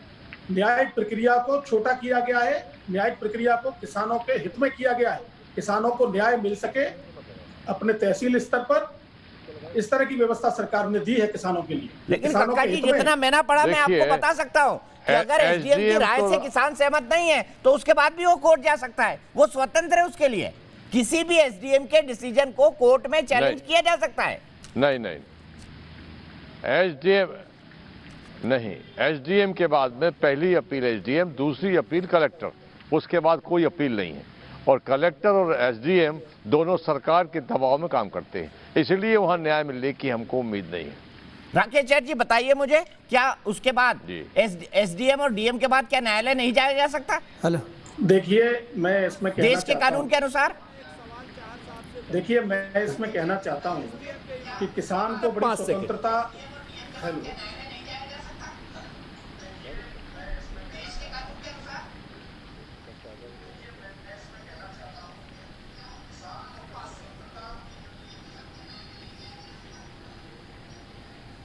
न्यायिक प्रक्रिया को छोटा किया गया है, न्यायिक प्रक्रिया को किसानों के हित में किया गया है, किसानों को न्याय मिल सके अपने तहसील स्तर पर। इस तरह की व्यवस्था सरकार ने दी है किसानों के लिए। लेकिन कक्का जी, जितना मैंने पढ़ा मैं आपको बता सकता हूं कि अगर एसडीएम की राय से किसान सहमत नहीं है तो उसके बाद भी वो कोर्ट जा सकता है, वो स्वतंत्र है उसके लिए। किसी भी एसडीएम के डिसीजन को कोर्ट में चैलेंज किया जा सकता है। नहीं, एसडीएम के बाद में पहली अपील एसडीएम, दूसरी अपील कलेक्टर, उसके बाद कोई अपील नहीं है। और कलेक्टर और एसडीएम दोनों सरकार के दबाव में काम करते हैं, इसलिए वहां न्याय मिलने की हमको उम्मीद नहीं है। राकेश जी बताइए मुझे, क्या उसके बाद एसडीएम और डीएम के बाद क्या न्यायालय नहीं जाया जा सकता? हेलो, देखिए, मैं इसमें देश के कानून के अनुसार, देखिए मैं इसमें कहना चाहता हूं कि किसान को बड़ी स्वतंत्रता। हेलो,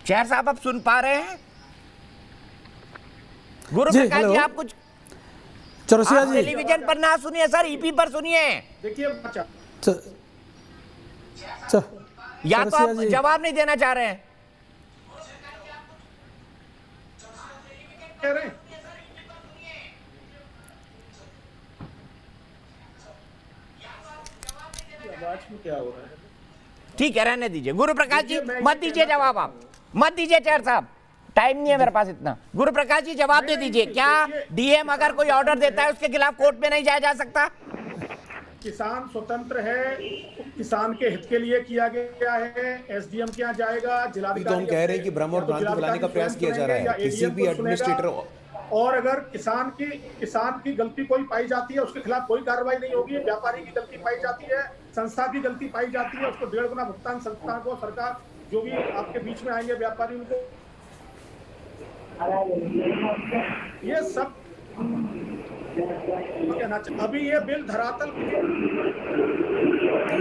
शहर साहब आप सुन पा रहे हैं? गुरु प्रकाश जी, आप कुछ चौरसिया जी टेलीविजन पर ना सुनिए सर, ईपी पर सुनिए। देखिए, या तो आप जवाब नहीं देना चाह रहे हैं। कह रहे हैं। आवाज में क्या हो रहा है? ठीक है, रहने दीजिए गुरु प्रकाश जी, मत दीजिए जवाब, आप मत दीजिए चेयर साहब, टाइम नहीं है मेरे पास इतना। गुरु प्रकाश जी जवाब दे दीजिए, क्या डीएम अगर कोई ऑर्डर देता है उसके खिलाफ कोर्ट में नहीं जाया जा सकता? किसान स्वतंत्र है, किसान के हित के लिए किया गया है। एसडीएम के यहाँ जाएगा, जिलाधिकारी। तो हम कह रहे हैं कि भ्रम और भ्रांति फैलाने का प्रयास किया जा रहा है किसी भी एडमिनिस्ट्रेटर। और अगर किसान की गलती कोई पाई जाती है उसके खिलाफ कोई कार्रवाई नहीं होगी। व्यापारी की गलती पाई जाती है, संस्था की गलती पाई जाती है, उसको 1.5 गुना भुगतान संस्था को, सरकार जो भी आपके बीच में आएंगे व्यापारी उनको, ये सब कहना चाहिए। अभी ये बिल धरातल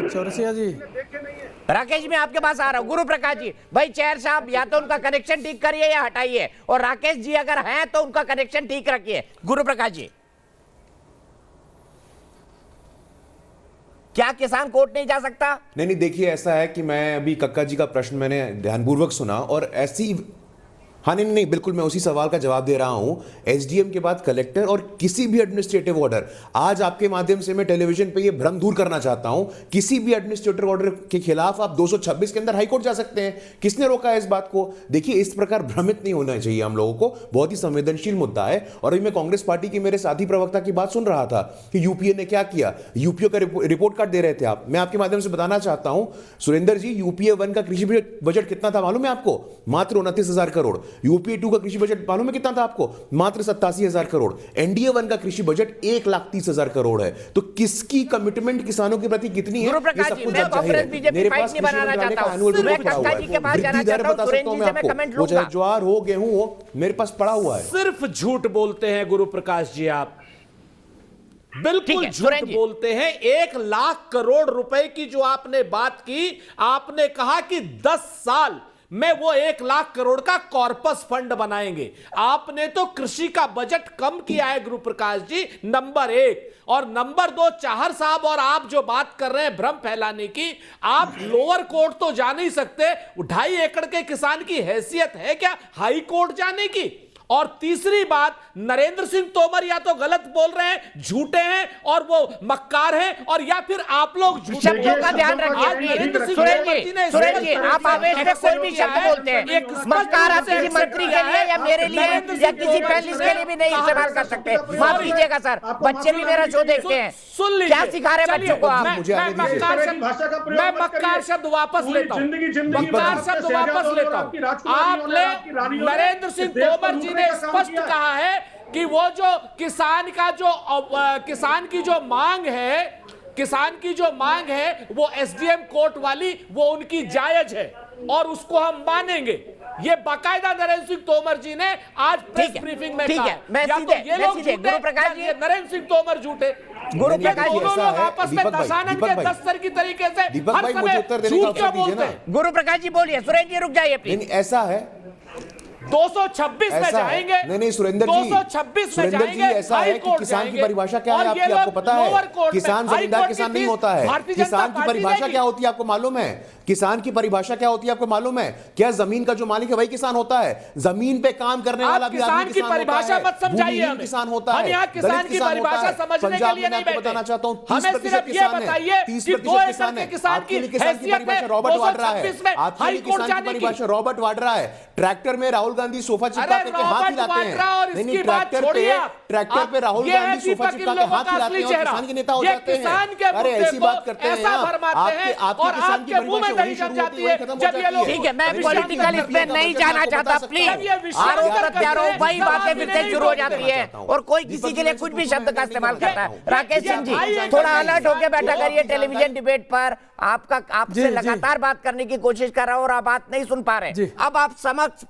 चौरसिया जी, देखे नहीं है। राकेश मैं आपके पास आ रहा हूँ। गुरु प्रकाश जी, भाई चेयर साहब या तो उनका कनेक्शन ठीक करिए या हटाइए, और राकेश जी अगर हैं तो उनका कनेक्शन ठीक रखिए। गुरु प्रकाश जी, क्या किसान कोर्ट नहीं जा सकता? नहीं, देखिए ऐसा है कि मैं अभी कक्का जी का प्रश्न मैंने ध्यानपूर्वक सुना और ऐसी, हाँ नहीं, बिल्कुल मैं उसी सवाल का जवाब दे रहा हूं। एसडीएम के बाद कलेक्टर और किसी भी एडमिनिस्ट्रेटिव ऑर्डर, आज आपके माध्यम से मैं टेलीविजन पे ये भ्रम दूर करना चाहता हूं, किसी भी एडमिनिस्ट्रेटिव ऑर्डर के खिलाफ आप 226 के अंदर हाईकोर्ट जा सकते हैं। किसने रोका है इस बात को? देखिए इस प्रकार भ्रमित नहीं होना चाहिए हम लोगों को, बहुत ही संवेदनशील मुद्दा है। और अभी मैं कांग्रेस पार्टी के मेरे साथी प्रवक्ता की बात सुन रहा था कि यूपीए ने क्या किया, यूपीए का रिपोर्ट कार्ड दे रहे थे आप। मैं आपके माध्यम से बताना चाहता हूं सुरेंद्र जी, यूपीए 1 का कृषि बजट कितना था मालूम है आपको? मात्र 29,000 करोड़। यूपीए 2 का कृषि बजट मालूम है कितना था आपको? मात्र 87,000 करोड़। एनडीए 1 का कृषि बजट 1,30,000 करोड़ है। तो किसकी कमिटमेंट किसानों के प्रति कितनी है, ये सब कुछ जग जाहिर है। मेरे पास कृषि मंत्रालय का एनुअल रिपोर्ट पड़ा हुआ है, वृद्धि दर बता सकता हूं मैं आपको, वो चाहे ज्वार हो गेहूं हो, मेरे पास पड़ा हुआ है। सिर्फ झूठ बोलते हैं गुरु प्रकाश जी, आप बिल्कुल झूठ बोलते हैं। 1,00,000 करोड़ रुपए की जो आपने बात की, आपने कहा कि 10 साल में वो 1,00,000 करोड़ का कॉर्पस फंड बनाएंगे। आपने तो कृषि का बजट कम किया है गुरु प्रकाश जी, नंबर 1। और नंबर 2, चाहर साहब और आप जो बात कर रहे हैं भ्रम फैलाने की, आप लोअर कोर्ट तो जा नहीं सकते। 2.5 एकड़ के किसान की हैसियत है क्या हाई कोर्ट जाने की? और तीसरी बात, नरेंद्र सिंह तोमर या तो गलत बोल रहे हैं, झूठे हैं और वो मक्कार हैं, और या फिर आप लोग शब्दों का ध्यान रखिए। सुरेश जी, आप आवेश में कोई भी शब्द बोलते हैं, मक्कार आप किसी मंत्री के लिए या मेरे लिए या किसी पैनलिस्ट के लिए भी नहीं इस्तेमाल कर सकते। माफ कीजिएगा सर, बच्चे भी मेरा शो देखते हैं। सुन लीजिए, क्या सिखा रहे हैं बच्चों को आप? मैं मक्कार शब्द वापस लेता हूं, मक्कार शब्द वापस लेता हूं। आपने नरेंद्र सिंह तोमर जी ने स्पष्ट कहा है कि वो जो किसान की जो मांग है वो एसडीएम कोर्ट वाली, वो उनकी जायज है और उसको हम मानेंगे। ये बाकायदा नरेंद्र सिंह तोमर जी ने आज प्रेस ब्रीफिंग में कहा। या तो ये लोग झूठे, नरेंद्र सिंह तोमर झूठे, गुरु प्रकाश दोनों लोग आपस में दशानन के दस्तर की तरीके से हर समय झूठ क्यों बोलते हैं? गुरु प्रकाश जी बोलिए। सुरेश जी रुक जाइए प्लीज। ऐसा है 226 में जाएंगे। नहीं सुरेंद्र जी, 226 में जाएंगे। ऐसा है कि किसान की परिभाषा क्या है आपको पता है? किसान जमींदार किसान नहीं होता है। किसान की परिभाषा क्या होती है आपको मालूम है? किसान की परिभाषा क्या होती है आपको मालूम है? क्या जमीन का जो मालिक है वही किसान होता है? जमीन पे काम करने वाला भी किसान की परिभाषा मत समझाइए हमें। किसान होता है। हम यहाँ किसान की परिभाषा समझने के लिए नहीं बैठे। बताना चाहता हूँ, हमें सिर्फ ये बताइए कि 2 एकड़ के किसान की हैसियत है। रॉबर्ट वाड्रा है, 226 में हाई कोर्ट जाने की परिभाषा रॉबर्ट वाड्रा है। ट्रैक्टर में राहुल गांधी सोफा चिपका करके हाथ हिलाते हैं। नहीं, ट्रैक्टर पे राहुल गांधी सोफा चिपका के हाथ हिलाते हैं और किसान के नेता हो जाते हैं। अरे ऐसी बात करते हैं आपके किसान की परिभाषा वही शुरू होती है, खत्म हो जाती है। ठीक है, मैं पॉलिटिकल इसमें नहीं जाना चाहता प्लीज। आरोप प्रत्यारोप वही बातें फिर से शुरू हो जाती है और कोई किसी के लिए कुछ भी शब्द का इस्तेमाल करता है। राकेश सिंह जी थोड़ा अलर्ट होकर बैठा करिए। टेलीविजन डिबेट पर आपसे लगातार बात करने की कोशिश कर रहा हूं और आप बात नहीं सुन पा रहे। अब आप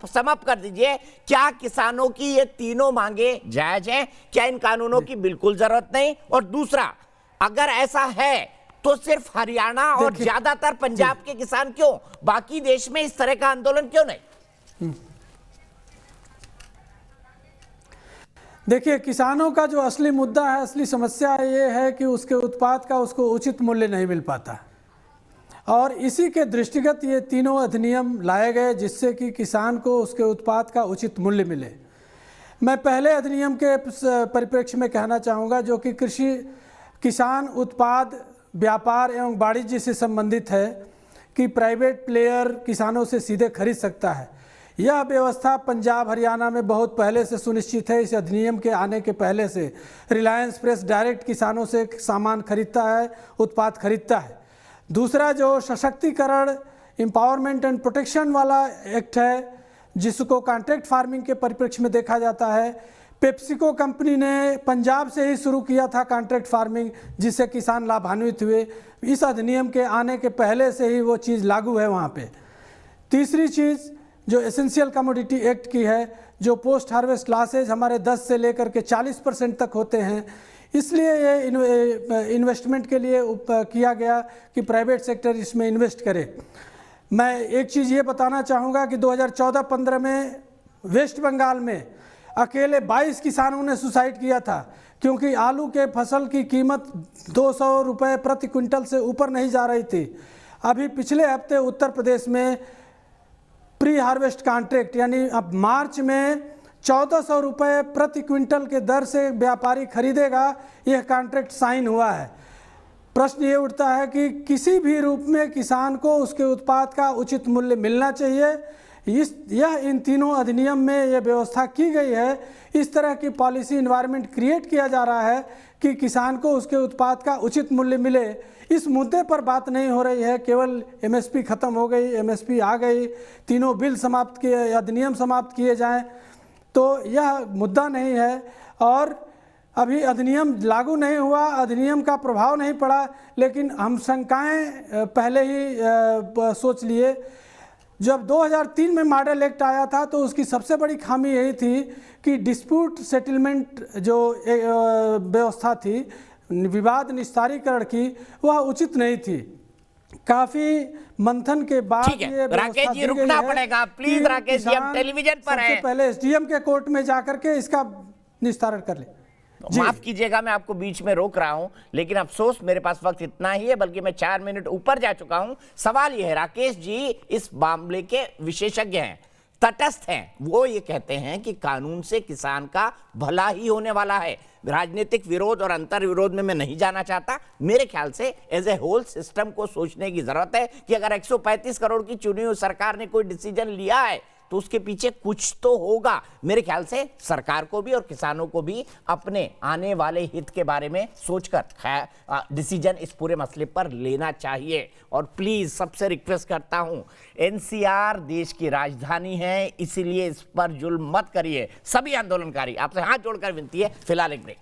समाप्त कर दीजिए। क्या किसानों की ये तीनों मांगे जायज हैं? क्या इन कानूनों की बिल्कुल जरूरत नहीं? और दूसरा, अगर ऐसा है तो सिर्फ हरियाणा और ज्यादातर पंजाब के किसान क्यों, बाकी देश में इस तरह का आंदोलन क्यों नहीं? देखिए, किसानों का जो असली मुद्दा है, असली समस्या ये है कि उसके उत्पाद का उसको उचित मूल्य नहीं मिल पाता। और इसी के दृष्टिगत ये तीनों अधिनियम लाए गए जिससे कि किसान को उसके उत्पाद का उचित मूल्य मिले। मैं पहले अधिनियम के परिप्रेक्ष्य में कहना चाहूँगा जो कि कृषि किसान उत्पाद व्यापार एवं वाणिज्य से संबंधित है कि प्राइवेट प्लेयर किसानों से सीधे खरीद सकता है। यह व्यवस्था पंजाब हरियाणा में बहुत पहले से सुनिश्चित है। इस अधिनियम के आने के पहले से रिलायंस फ्रेश डायरेक्ट किसानों से सामान खरीदता है, उत्पाद खरीदता है। दूसरा जो सशक्तिकरण एम्पावरमेंट एंड प्रोटेक्शन वाला एक्ट है जिसको कॉन्ट्रैक्ट फार्मिंग के परिप्रेक्ष्य में देखा जाता है, पेप्सिको कंपनी ने पंजाब से ही शुरू किया था कॉन्ट्रैक्ट फार्मिंग, जिससे किसान लाभान्वित हुए। इस अधिनियम के आने के पहले से ही वो चीज़ लागू है वहाँ पे। तीसरी चीज़ जो एसेंशियल कमोडिटी एक्ट की है, जो पोस्ट हार्वेस्ट लॉसेज हमारे 10 से लेकर के 40% तक होते हैं, इसलिए ये इन्वेस्टमेंट के लिए किया गया कि प्राइवेट सेक्टर इसमें इन्वेस्ट करे। मैं एक चीज़ ये बताना चाहूँगा कि 2014-15 में वेस्ट बंगाल में अकेले 22 किसानों ने सुसाइड किया था क्योंकि आलू के फसल की कीमत 200 रुपये प्रति क्विंटल से ऊपर नहीं जा रही थी। अभी पिछले हफ्ते उत्तर प्रदेश में प्री हार्वेस्ट कॉन्ट्रैक्ट यानी अब मार्च में 1400 रुपये प्रति क्विंटल के दर से व्यापारी खरीदेगा, यह कॉन्ट्रैक्ट साइन हुआ है। प्रश्न ये उठता है कि किसी भी रूप में किसान को उसके उत्पाद का उचित मूल्य मिलना चाहिए। यह इन तीनों अधिनियम में यह व्यवस्था की गई है। इस तरह की पॉलिसी इन्वायरमेंट क्रिएट किया जा रहा है कि किसान को उसके उत्पाद का उचित मूल्य मिले। इस मुद्दे पर बात नहीं हो रही है, केवल एमएसपी ख़त्म हो गई, एमएसपी आ गई, तीनों बिल समाप्त किए, अधिनियम समाप्त किए जाएं, तो यह मुद्दा नहीं है। और अभी अधिनियम लागू नहीं हुआ, अधिनियम का प्रभाव नहीं पड़ा, लेकिन हम शंकाएं पहले ही सोच लिए। जब 2003 में मॉडल एक्ट आया था तो उसकी सबसे बड़ी खामी यही थी कि डिस्प्यूट सेटलमेंट जो व्यवस्था थी, विवाद निस्तारीकरण की, वह उचित नहीं थी। काफी मंथन के बाद ये राकेश जी रुकना पड़ेगा प्लीज। राकेश जी हम टेलीविजन पर हैं। पहले एसडीएम के कोर्ट में जाकर के इसका निस्तारण कर ले। माफ कीजिएगा मैं आपको बीच में रोक रहा हूं, लेकिन अफसोस मेरे पास वक्त इतना ही है, बल्कि मैं 4 मिनट ऊपर जा चुका हूं। सवाल यह है, राकेश जी इस मामले के विशेषज्ञ हैं, तटस्थ हैं, वो ये कहते हैं कि कानून से किसान का भला ही होने वाला है। राजनीतिक विरोध और अंतर विरोध में मैं नहीं जाना चाहता। मेरे ख्याल से एज ए होल सिस्टम को सोचने की जरूरत है कि अगर 135 करोड़ की चुनी हुई सरकार ने कोई डिसीजन लिया है तो उसके पीछे कुछ तो होगा। मेरे ख्याल से सरकार को भी और किसानों को भी अपने आने वाले हित के बारे में सोचकर डिसीजन इस पूरे मसले पर लेना चाहिए। और प्लीज सबसे रिक्वेस्ट करता हूं, एनसीआर देश की राजधानी है, इसीलिए इस पर जुल्म मत करिए। सभी आंदोलनकारी आपसे हाथ जोड़कर विनती है। फिलहाल एक ब्रेक।